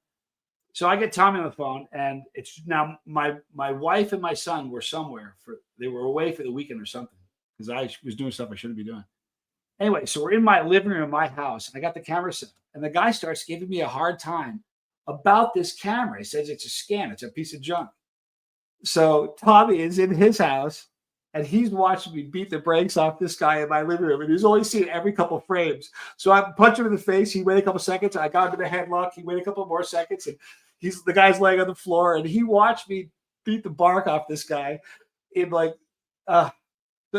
So I get Tommy on the phone, and it's now my wife and my son were somewhere they were away for the weekend or something because I was doing stuff I shouldn't be doing. Anyway, so we're in my living room in my house, and I got the camera set, and the guy starts giving me a hard time about this camera. He says it's a scam, it's a piece of junk. So Tommy is in his house, and he's watching me beat the brakes off this guy in my living room, and he's only seen it every couple of frames. So I punch him in the face. He waited a couple of seconds. I got him in a headlock. He waited a couple more seconds, and the guy's laying on the floor, and he watched me beat the bark off this guy. In like,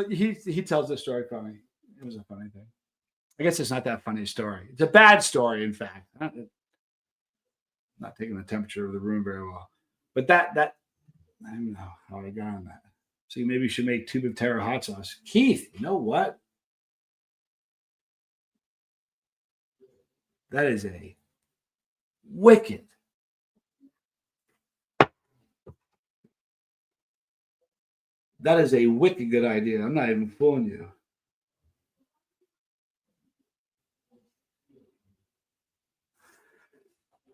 he tells the story for me. It was a funny thing. I guess it's not that funny a story. It's a bad story, in fact. Not taking the temperature of the room very well, but that I don't know how I got on that. So maybe you should make tube of terror hot sauce. Keith, you know what? That is a wicked. That is a wicked good idea. I'm not even fooling you.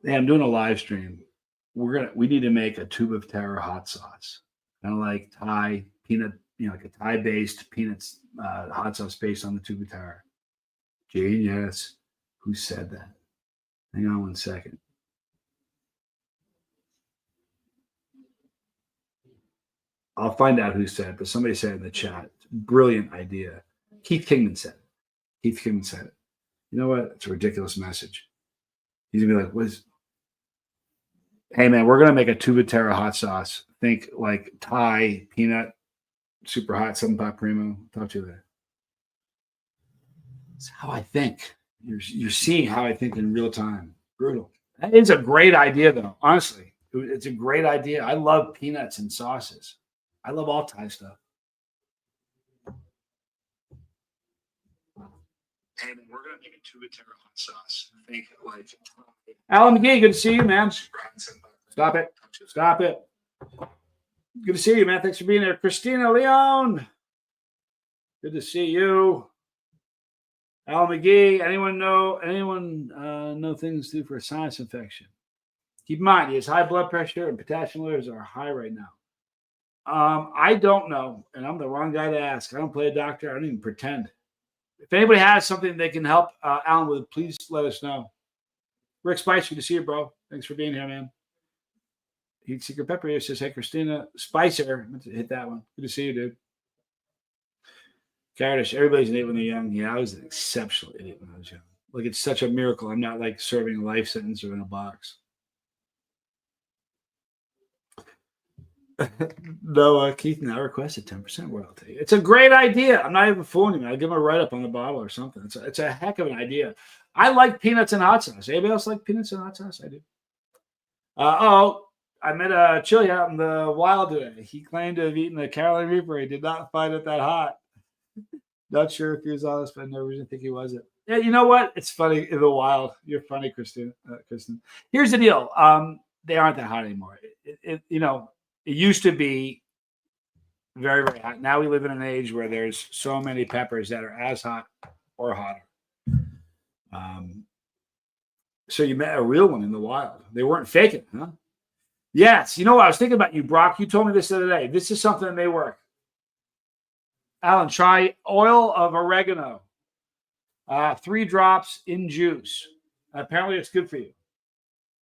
Hey, I'm doing a live stream. We need to make a tube of terror hot sauce. Kind of like Thai peanut, like a Thai-based peanuts hot sauce based on the tube of terror. Genius. Who said that? Hang on one second. I'll find out who said it, but somebody said it in the chat. Brilliant idea. Keith Kingman said it. Keith Kingman said it. You know what? It's a ridiculous message. He's going to be like, what is... Hey, man, we're going to make a tube of terror hot sauce. Think like Thai, peanut, super hot, 7-pot primo. Talk to you there. That's how I think. You're seeing how I think in real time. Brutal. That is a great idea, though. Honestly, it's a great idea. I love peanuts and sauces. I love all Thai stuff. And we're going to make a tube of terror hot sauce. Think like Alan McGee, good to see you, man. Stop it. Stop it. Good to see you, man. Thanks for being there. Christina Leone. Good to see you. Al McGee. Anyone know things to do for a sinus infection? Keep in mind, he has high blood pressure and potassium levels are high right now. I don't know, and I'm the wrong guy to ask. I don't play a doctor. I don't even pretend. If anybody has something they can help Alan with, please let us know. Rick Spice, good to see you, bro. Thanks for being here, man. Heat Secret Pepper here says, hey, Christina Spicer. Let's hit that one. Good to see you, dude. Cardish, everybody's an idiot when they're young. Yeah, I was an exceptional idiot when I was young. Like, it's such a miracle. I'm not like serving a life sentence or in a box. No, Keith now requested 10% royalty. It's a great idea. I'm not even fooling you. I'll give him a write-up on the bottle or something. It's a heck of an idea. I like peanuts and hot sauce. Anybody else like peanuts and hot sauce? I do. I met a chili out in the wild today. He claimed to have eaten the Carolina Reaper. He did not find it that hot. Not sure if he was honest, but I no reason to think he wasn't. Yeah, you know what? It's funny in the wild. You're funny, Kristen. Here's the deal. They aren't that hot anymore. It used to be very, very hot. Now we live in an age where there's so many peppers that are as hot or hotter. So you met a real one in the wild. They weren't faking, huh? Yes. You know what? I was thinking about you, Brock. You told me this the other day. This is something that may work. Alan, try oil of oregano. 3 drops in juice. Apparently, it's good for you.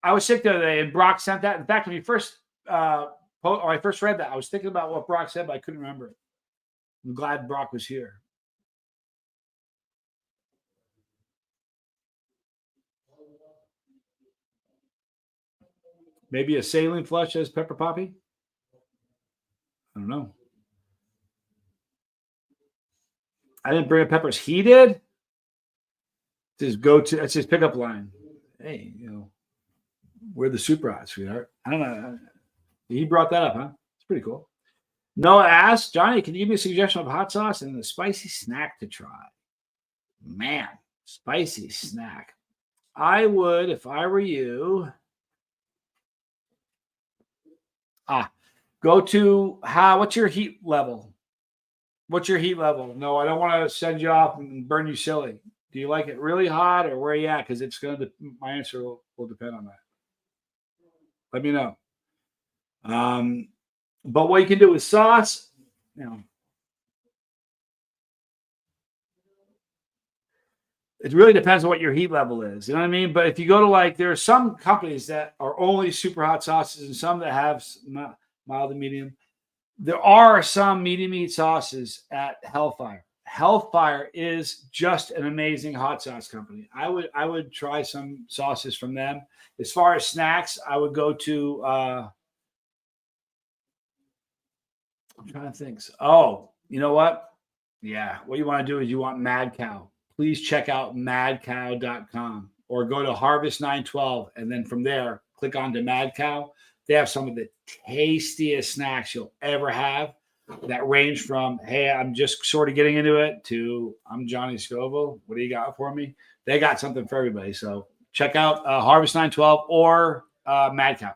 I was sick the other day, and Brock sent that. In fact, when I first read that, I was thinking about what Brock said, but I couldn't remember it. I'm glad Brock was here. Maybe a saline flush as pepper poppy? I don't know. I didn't bring up peppers. He did? That's his pickup line. Hey, we're the super hot, sweetheart. I don't know. He brought that up, huh? It's pretty cool. Noah asked, Johnny, can you give me a suggestion of hot sauce and a spicy snack to try? Man, spicy snack. I would, if I were you, go to what's your heat level? What's your heat level? No, I don't want to send you off and burn you silly. Do you like it really hot or where are you at? Because my answer will depend on that. Let me know. But what you can do with sauce, it really depends on what your heat level is. You know what I mean? But if you go to there are some companies that are only super hot sauces and some that have mild and medium. There are some medium heat sauces at Hellfire. Hellfire is just an amazing hot sauce company. I would try some sauces from them. As far as snacks, I would go to I'm trying to think. Oh, you know what? Yeah, what you want to do is you want Mad Cow. Please check out madcow.com or go to Harvest 912 and then from there click on to Mad Cow. They have some of the tastiest snacks you'll ever have that range from, hey, I'm just sort of getting into it to I'm Johnny Scoville. What do you got for me? They got something for everybody. So check out Harvest 912 or Mad Cow.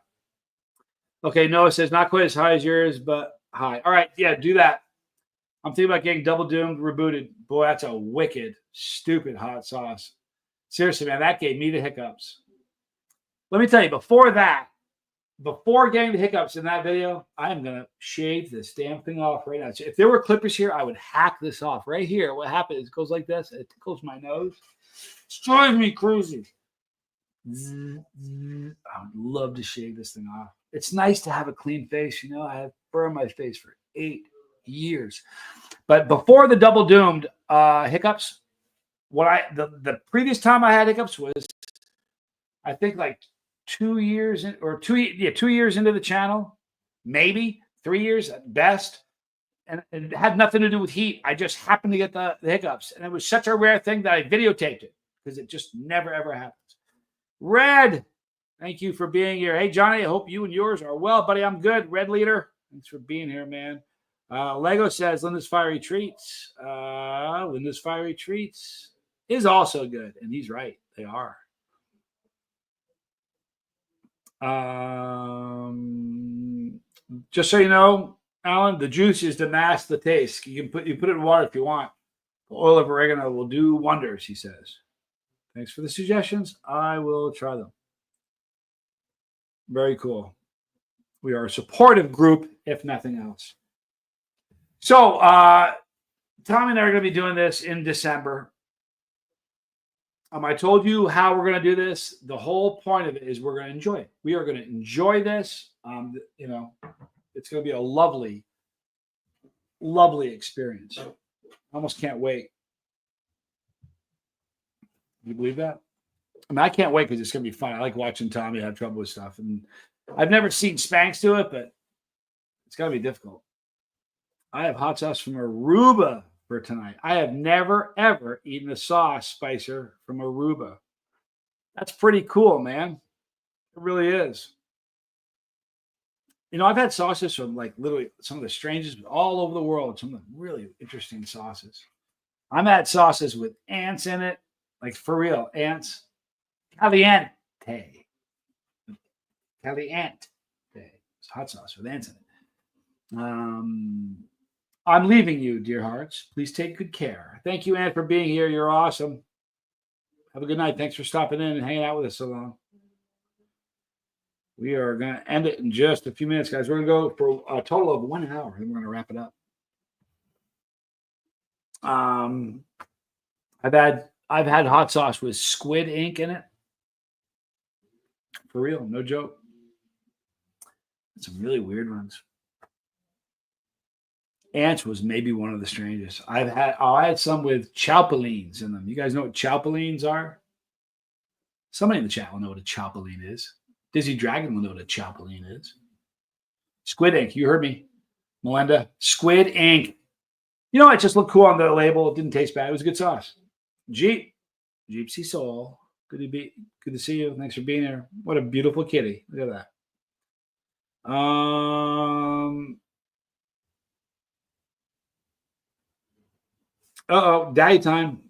Okay, Noah says not quite as high as yours, but high. All right, yeah, do that. I'm thinking about getting Double Doomed rebooted. Boy, that's a wicked, stupid hot sauce. Seriously, man, that gave me the hiccups. Let me tell you, before getting the hiccups in that video, I am going to shave this damn thing off right now. So if there were clippers here, I would hack this off right here. What happens is it goes like this. It tickles my nose. It's driving me crazy. I would love to shave this thing off. It's nice to have a clean face. I have fur on my face for 8 years. But before the Double Doomed hiccups, the previous time I had hiccups was, I think 2 years or 2 years into the channel, maybe 3 years at best. And it had nothing to do with heat. I just happened to get the hiccups. And it was such a rare thing that I videotaped it because it just never, ever happens. Red, thank you for being here. Hey, Johnny, I hope you and yours are well, buddy. I'm good. Red Leader, thanks for being here, man. Lego says Linda's Fiery Treats. Linda's Fiery Treats is also good. And he's right. They are. Just so you know, Alan, the juice is to mask the taste. You put it in water if you want. The oil of oregano will do wonders, he says. Thanks for the suggestions. I will try them. Very cool. We are a supportive group, if nothing else. So, Tommy and I are going to be doing this in December. I told you how we're going to do this. The whole point of it is we're going to enjoy it. We are going to enjoy this. It's going to be a lovely, lovely experience. I almost can't wait. You believe that? I can't wait because it's going to be fun. I like watching Tommy have trouble with stuff. And I've never seen Spanx do it, but it's got to be difficult. I have hot sauce from Aruba for tonight. I have never, ever eaten a sauce spicer from Aruba. That's pretty cool, man. It really is. I've had sauces from literally some of the strangest all over the world, some of the really interesting sauces. I've had sauces with ants in it, for real, ants. Caliente. Caliente. It's hot sauce with ants in it. I'm leaving you, dear hearts. Please take good care. Thank you, Ann, for being here. You're awesome. Have a good night. Thanks for stopping in and hanging out with us so long. We are going to end it in just a few minutes, guys. We're going to go for a total of 1 hour, and we're going to wrap it up. I've had hot sauce with squid ink in it. For real, no joke. Some really weird ones. Ants was maybe one of the strangest. I had some with chowpalines in them. You guys know what chowpalines are? Somebody in the chat will know what a chowpaline is. Dizzy Dragon will know what a chowpaline is. Squid ink. You heard me, Melinda. Squid ink. It just looked cool on the label. It didn't taste bad. It was a good sauce. Jeepsy Soul. Good to see you. Thanks for being here. What a beautiful kitty. Look at that. Daddy time.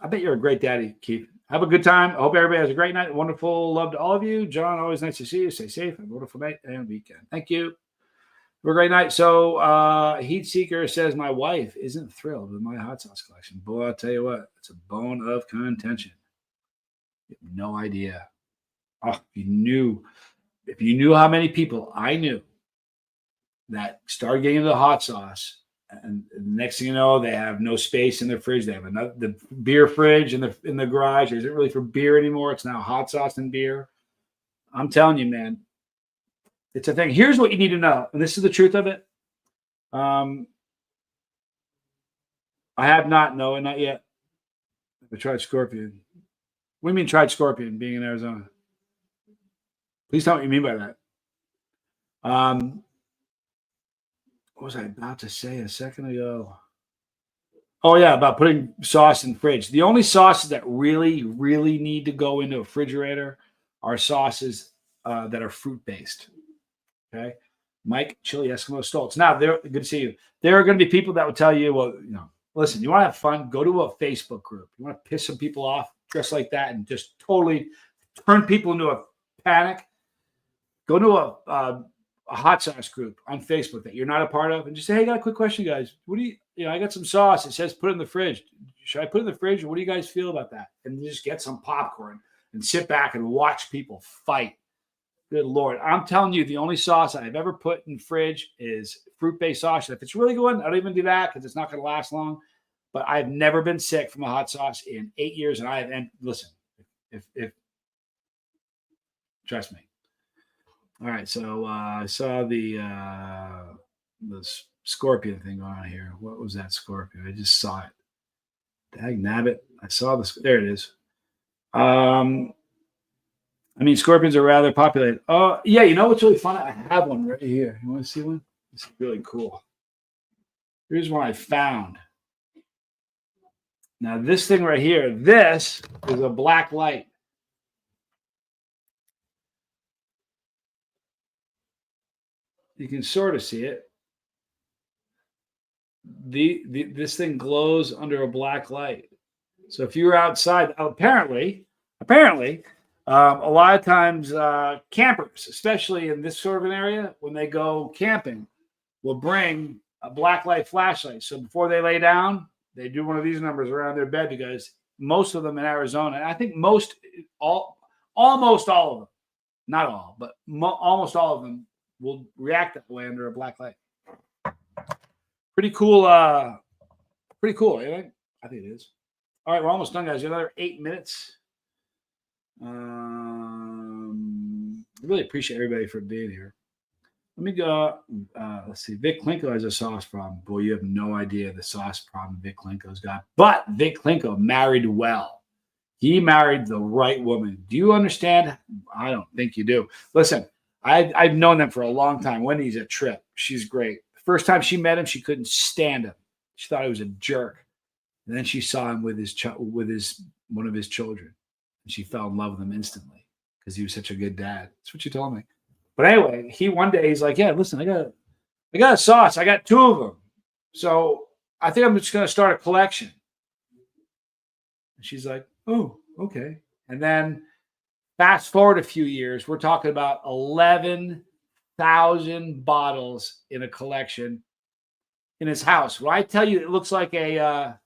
I bet you're a great daddy, Keith. Have a good time. I hope everybody has a great night. Wonderful love to all of you. John, always nice to see you. Stay safe. Have a wonderful night and weekend. Thank you. Have a great night. So Heat Seeker says, my wife isn't thrilled with my hot sauce collection. Boy, I'll tell you what. It's a bone of contention. You have no idea. Oh, if you knew. if you knew how many people I knew that started getting into the hot sauce, and the next thing you know, they have no space in their fridge. They have the beer fridge in the garage. Is it really for beer anymore? It's now hot sauce and beer. I'm telling you, man, it's a thing. Here's what you need to know, and this is the truth of it. I have not yet. I tried Scorpion. What do you mean tried Scorpion being in Arizona? Please tell me what you mean by that. What was I about to say a second ago? Oh, yeah, about putting sauce in the fridge. The only sauces that really, really need to go into a refrigerator are sauces that are fruit-based. Okay? Mike, Chili, Eskimo, Stoltz. Now, good to see you. There are going to be people that will tell you, well, listen, you want to have fun, go to a Facebook group. You want to piss some people off, dress like that, and just totally turn people into a panic. Go to a hot sauce group on Facebook that you're not a part of, and just say, hey, I got a quick question, guys. What do I got some sauce. It says put it in the fridge. Should I put it in the fridge? Or what do you guys feel about that? And just get some popcorn and sit back and watch people fight. Good Lord. I'm telling you, the only sauce I've ever put in the fridge is fruit-based sauce. And if it's really good, I don't even do that because it's not going to last long. But I've never been sick from a hot sauce in 8 years. And listen, if trust me. All right, so I saw the Scorpion thing going on here. What was that Scorpion? I just saw it. Dag nabbit. I saw this. There it is. Scorpions are rather populated. Oh, yeah, you know what's really fun? I have one right here. You want to see one? It's really cool. Here's one I found. Now, this thing right here, this is a black light. You can sort of see it. This thing glows under a black light. So if you're outside, apparently, a lot of times campers, especially in this sort of an area, when they go camping, will bring a black light flashlight. So before they lay down, they do one of these numbers around their bed because most of them in Arizona, and I think almost all of them, not all, but almost all of them will react that way under a black light. Pretty cool. Pretty cool, eh? I think it is. All right, we're almost done, guys. Another 8 minutes. I really appreciate everybody for being here. Let me go. Let's see. Vic Klinko has a sauce problem. Boy, you have no idea the sauce problem Vic Klinko's got. But Vic Klinko married well. He married the right woman. Do you understand? I don't think you do. Listen, I've known them for a long time. Wendy's a trip. She's great. The first time she met him, she couldn't stand him. She thought he was a jerk. And then she saw him with one of his children. And she fell in love with him instantly because he was such a good dad. That's what she told me. But anyway, one day he's like, yeah, listen, I got a sauce. I got 2 of them. So I think I'm just going to start a collection. And she's like, oh, okay. And then fast forward a few years, we're talking about 11,000 bottles in a collection in his house. When I tell you, it looks like a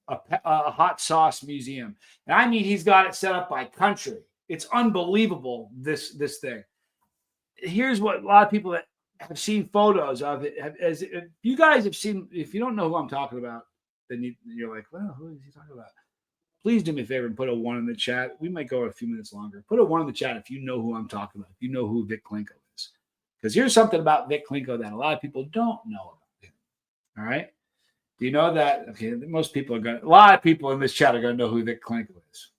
hot sauce museum. And I mean, he's got it set up by country. It's unbelievable, this thing. Here's what a lot of people that have seen photos of it. If you guys have seen, if you don't know who I'm talking about, then you're like, well, who is he talking about? Please do me a favor and put a 1 in the chat. We might go a few minutes longer. Put a 1 in the chat if you know who I'm talking about, if you know who Vic Klinko is. Because here's something about Vic Klinko that a lot of people don't know about him. All right? Do you know that? Okay, most people a lot of people in this chat are going to know who Vic Klinko is.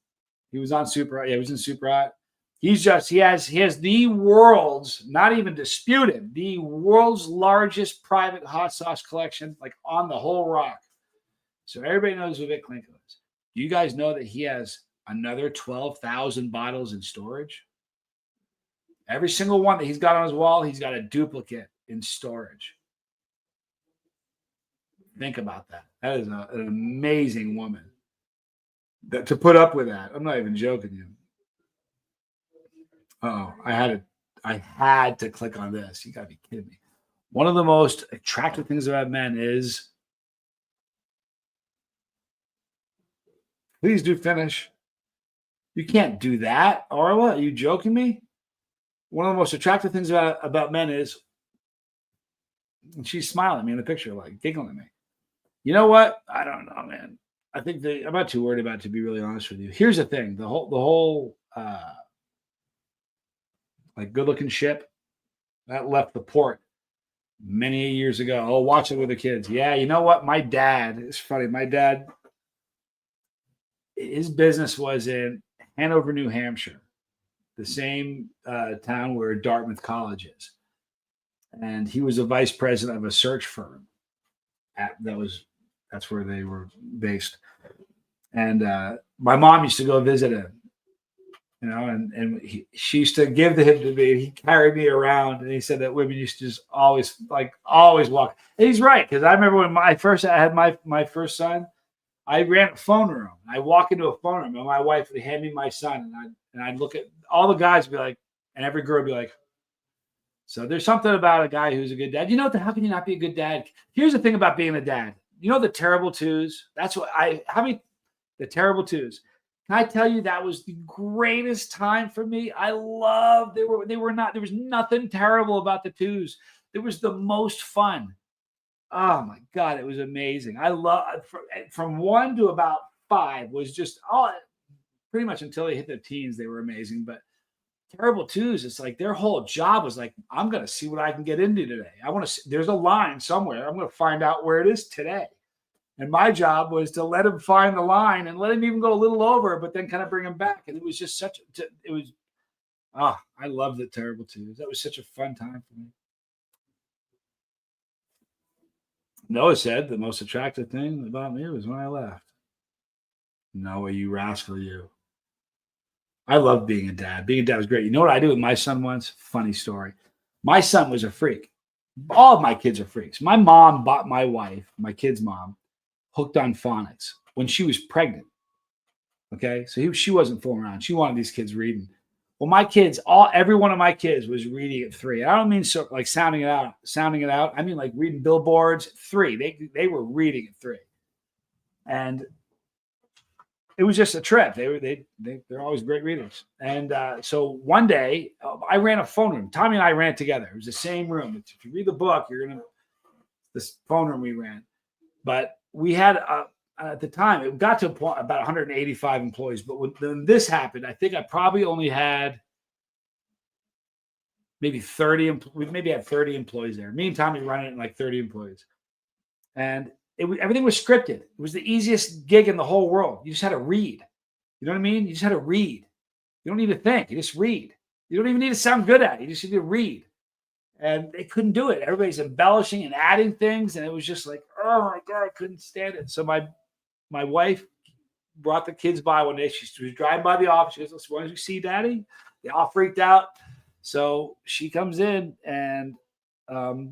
He was on Super Hot. Yeah, he was in Super Hot. He has the world's, not even disputed, the world's largest private hot sauce collection, like on the whole rock. So everybody knows who Vic Klinko is. Do you guys know that he has another 12,000 bottles in storage? Every single one that he's got on his wall, he's got a duplicate in storage. Think about that. That is an amazing woman. To put up with that. I'm not even joking you. I had to click on this. You gotta be kidding me. One of the most attractive things about men is, please do finish. You can't do that, Arla. Are you joking me? One of the most attractive things about men is, and she's smiling at me in the picture, like giggling at me. You know what? I don't know, man. I think I'm not too worried about it, to be really honest with you. Here's the thing: the whole like good looking ship that left the port many years ago. Oh, watch it with the kids. Yeah, you know what? My dad, it's funny. My dad, his business was in Hanover, New Hampshire, the same town where Dartmouth College is. And he was a vice president of a search firm. That's where they were based. And my mom used to go visit him, she used to give him to me. He carried me around, and he said that women used to just always walk. And he's right, because I remember when I had my first son, I ran a phone room. I walk into a phone room, and my wife would hand me my son, and I'd look at all the guys, be like, and every girl would be like. So there's something about a guy who's a good dad. You know, how can you not be a good dad? Here's the thing about being a dad. You know, the terrible twos. That's what the terrible twos. Can I tell you that was the greatest time for me? I loved there was nothing terrible about the twos. It was the most fun. Oh my God, it was amazing. I love from 1 to about 5 was just pretty much until they hit their teens, they were amazing. But terrible twos, it's like their whole job was like, I'm gonna see what I can get into today. I want to. There's a line somewhere. I'm gonna find out where it is today. And my job was to let him find the line and let him even go a little over, but then kind of bring him back. And it was just I love the terrible twos. That was such a fun time for me. Noah said the most attractive thing about me was when I left. Noah, you rascal, you. I love being a dad. Being a dad was great. You know what I did with my son once? Funny story. My son was a freak. All of my kids are freaks. My mom bought my wife, my kid's mom, hooked on phonics when she was pregnant. Okay, so she wasn't fooling around. She wanted these kids reading. Well, my kids, every one of my kids was reading at 3. I don't mean so like sounding it out. I mean like reading billboards at 3. They were reading at 3, and it was just a trip. They're always great readers. And so one day I ran a phone room. Tommy and I ran it together. It was the same room. If you read the book, this phone room we ran. But we had at the time, it got to a point about 185 employees. But when this happened, I think I probably only had maybe 30. We maybe had 30 employees there. Me and Tommy running it in like 30 employees. And everything was scripted. It was the easiest gig in the whole world. You just had to read. You know what I mean? You just had to read. You don't need to think. You just read. You don't even need to sound good at it. You just need to read. And they couldn't do it. Everybody's embellishing and adding things. And it was just like, oh my God, I couldn't stand it. So my wife brought the kids by one day. She was driving by the office. She goes, "Listen, why don't you see Daddy?" They all freaked out. So she comes in and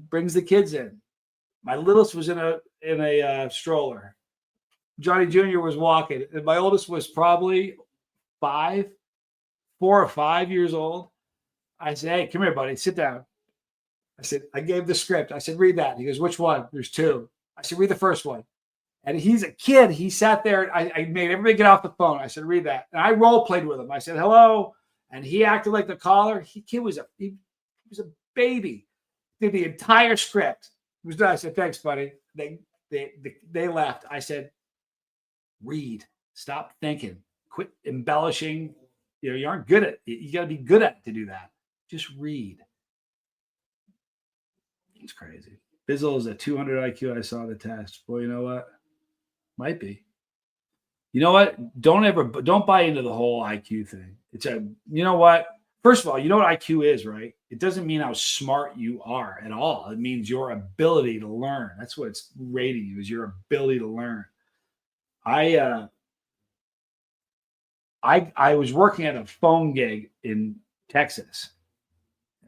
brings the kids in. My littlest was in a stroller. Johnny Jr. was walking, and my oldest was probably 4 or 5 years old. I said, "Hey, come here, buddy. Sit down." I said, I gave the script. I said, "Read that." He goes, "Which one?" "There's 2. I said, "Read the first one." And he's a kid. He sat there. I made everybody get off the phone. I said, "Read that." And I role played with him. I said, "Hello." And he acted like the caller. He was a baby. Did the entire script. It was done. I said, "Thanks, buddy." They left. I said, "Read. Stop thinking. Quit embellishing. You aren't good at it. You got to be good at it to do that. Just read." It's crazy. Bizzle is a 200 IQ. I saw the test. Boy, you know what? Might be. You know what? Don't buy into the whole IQ thing. You know what? First of all, you know what IQ is, right? It doesn't mean how smart you are at all. It means your ability to learn. That's what it's rating you, is your ability to learn. I was working at a phone gig in Texas,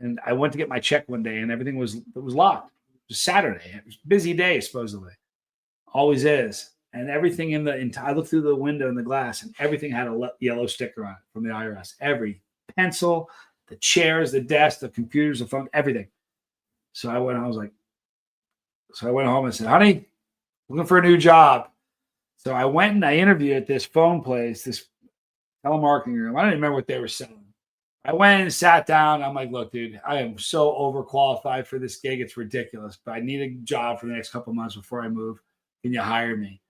and I went to get my check one day, and everything was locked. It was Saturday. It was a busy day, supposedly. Always is. And everything I looked through the window in the glass, and everything had a yellow sticker on it from the IRS. Every pencil, the chairs, the desk, the computers, the phone, everything. So I went home and said, "Honey, looking for a new job." So I went and I interviewed at this phone place, this telemarketing room. I don't even remember what they were selling. I went and sat down. I'm like, look, dude, I am so overqualified for this gig. It's ridiculous, but I need a job for the next couple of months before I move. Can you hire me?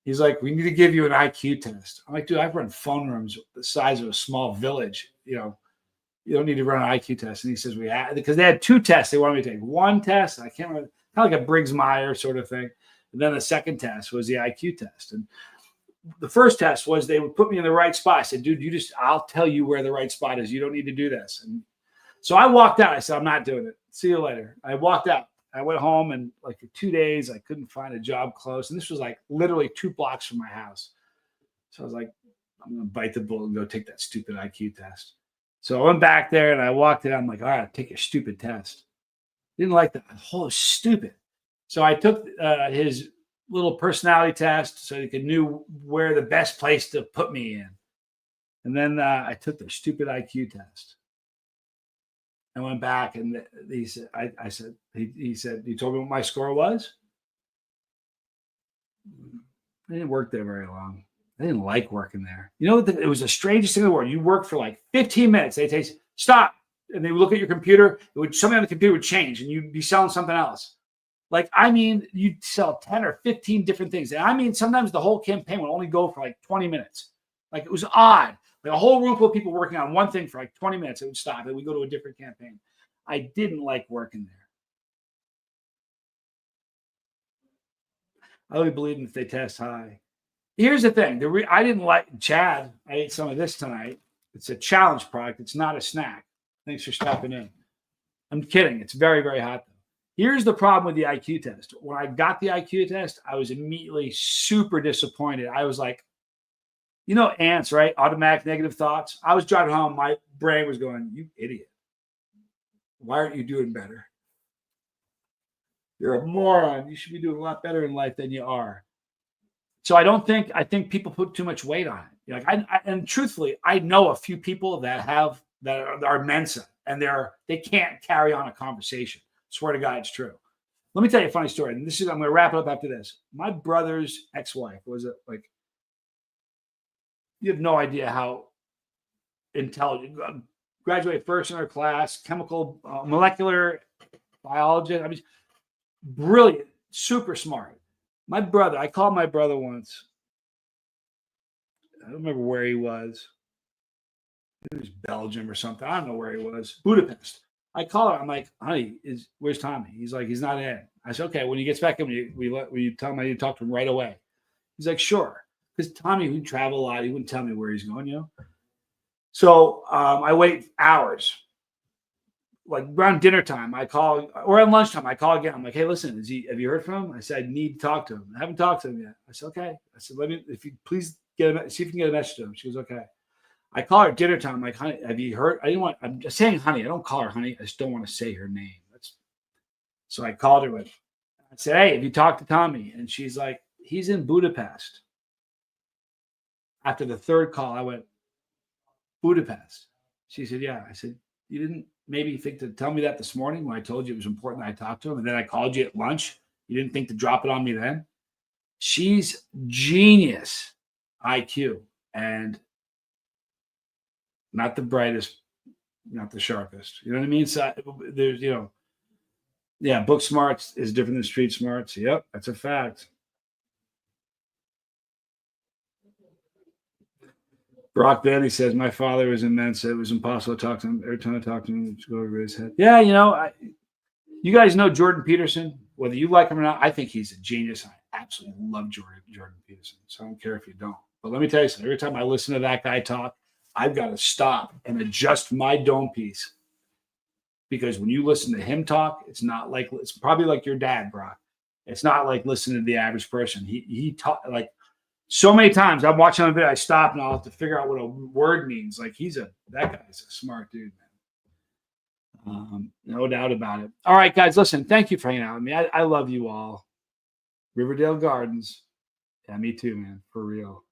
He's like, we need to give you an IQ test. I'm like, dude, I've run phone rooms the size of a small village. You don't need to run an IQ test. And he says, because they had two tests. They wanted me to take one test. I can't remember, kind of like a Briggs-Meyer sort of thing. And then the second test was the IQ test. And the first test was they would put me in the right spot. I said, dude, I'll tell you where the right spot is. You don't need to do this. And so I walked out. I said, I'm not doing it. See you later. I walked out. I went home, and like for 2 days, I couldn't find a job close. And this was like literally 2 blocks from my house. So I was like, I'm going to bite the bullet and go take that stupid IQ test. So I went back there and I walked in. I'm like, all right, take your stupid test. Didn't like that. Oh, stupid. So I took his little personality test so he knew where the best place to put me in. And then I took the stupid IQ test. I went back and he said, he said, you told me what my score was? I didn't work there very long. I didn't like working there. It was the strangest thing in the world. You work for like 15 minutes. They'd say, stop. And they would look at your computer. Something on the computer would change and you'd be selling something else. You'd sell 10 or 15 different things. And sometimes the whole campaign would only go for like 20 minutes. Like, it was odd. Like a whole room full of people working on one thing for like 20 minutes. It would stop and we'd go to a different campaign. I didn't like working there. I only believe if they test high. Here's the thing. I didn't like Chad. I ate some of this tonight. It's a challenge product. It's not a snack. Thanks for stopping in. I'm kidding. It's very, very hot, though. Here's the problem with the IQ test. When I got the IQ test, I was immediately super disappointed. I was like, ants, right? Automatic negative thoughts. I was driving home. My brain was going, you idiot. Why aren't you doing better? You're a moron. You should be doing a lot better in life than you are. So I think people put too much weight on it. And truthfully, I know a few people that are Mensa and they can't carry on a conversation. Swear to God, it's true. Let me tell you a funny story. And I'm going to wrap it up after this. My brother's ex-wife was you have no idea how intelligent. Graduated first in her class, chemical, molecular biologist. Brilliant, super smart. I called my brother once. I don't remember where he was. It was Belgium or something. I don't know where he was. Budapest. I call her. I'm like, honey, where's Tommy? He's like, he's not in. I said, okay. When he gets back in, will you tell him I need to talk to him right away? He's like, sure. Because Tommy, who travel a lot, he wouldn't tell me where he's going, So I wait hours. Like around dinner time, I call, or at lunchtime, I call again. I'm like, hey, listen, have you heard from him? I said, I need to talk to him. I haven't talked to him yet. I said, okay. I said, if you please see if you can get a message to him. She goes, okay. I call her at dinner time. I'm like, honey, have you heard? I'm just saying honey. I don't call her honey. I just don't want to say her name. So I called her. I said, hey, have you talked to Tommy? And she's like, he's in Budapest. After the third call, I went, Budapest. She said, yeah. I said, you didn't maybe think to tell me that this morning when I told you it was important that I talked to him, and then I called you at lunch? You didn't think to drop it on me then? She's genius IQ and not the brightest, not the sharpest. You know what I mean? So there's, book smarts is different than street smarts. Yep, that's a fact. Brock Bailey says, my father was immense. It was impossible to talk to him. Every time I talked to him, to go over his head. Yeah, you guys know Jordan Peterson. Whether you like him or not, I think he's a genius. I absolutely love Jordan Peterson. So I don't care if you don't. But let me tell you something. Every time I listen to that guy talk, I've got to stop and adjust my dome piece. Because when you listen to him talk, it's probably like your dad, Brock. It's not like listening to the average person. He talk like so many times I'm watching on a video, I stop and I'll have to figure out what a word means. Like that guy's a smart dude, man. No doubt about it. All right, guys, listen, thank you for hanging out with me. I love you all. Riverdale Gardens. Yeah, me too, man. For real.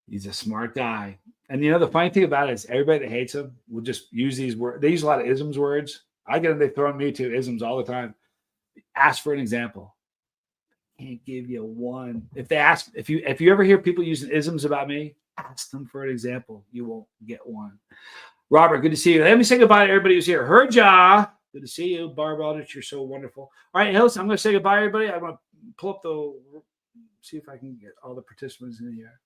He's a smart guy. And the funny thing about it is everybody that hates him will just use these words. They use a lot of isms words. I get them, they throw me too, isms all the time. Ask for an example. Can't give you one. If they ask, if you ever hear people using isms about me, ask them for an example. You won't get one. Robert, good to see you. Let me say goodbye to everybody who's here. Herja, good to see you. Barb Aldrich, you're so wonderful. All right, Hills, I'm going to say goodbye, everybody. I'm going to pull up see if I can get all the participants in here.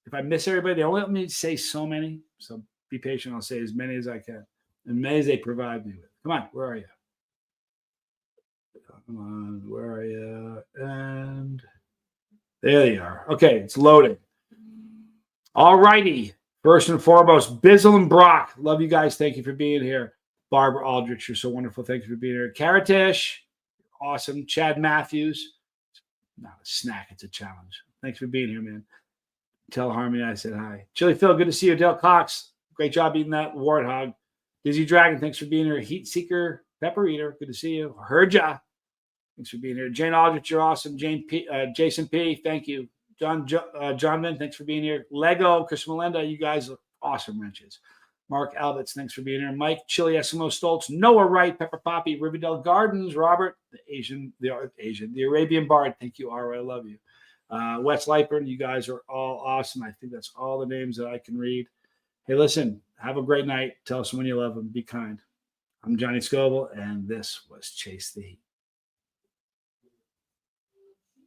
If I miss everybody, they only let me say so many. So be patient. I'll say as many as I can. As many as they provide me with. Come on, where are you? Come on, where are you? And there you are. Okay, it's loading. All righty. First and foremost, Bizzle and Brock. Love you guys. Thank you for being here. Barbara Aldrich, you're so wonderful. Thank you for being here. Karatish, awesome. Chad Matthews. Not a snack, it's a challenge. Thanks for being here, man. Tell Harmony I said hi. Chili Phil, good to see you. Dale Cox, great job eating that warthog. Dizzy Dragon, thanks for being here. Heat Seeker, Pepper Eater, good to see you. Heard ya. Thanks for being here. Jane Aldrich, you're awesome. Jason P, thank you. John Vin, thanks for being here. Lego, Chris Melinda, you guys are awesome wrenches. Mark Alberts, thanks for being here. Mike, Chili Eskimo Stoltz, Noah Wright, Pepper Poppy, Riverdale Gardens, Robert, the Arabian Bard. Thank you, Ara, I love you. Wes Leipern, you guys are all awesome. I think that's all the names that I can read. Hey, listen, have a great night. Tell someone you love them. Be kind. I'm Johnny Scoble, and this was Chase the Heat.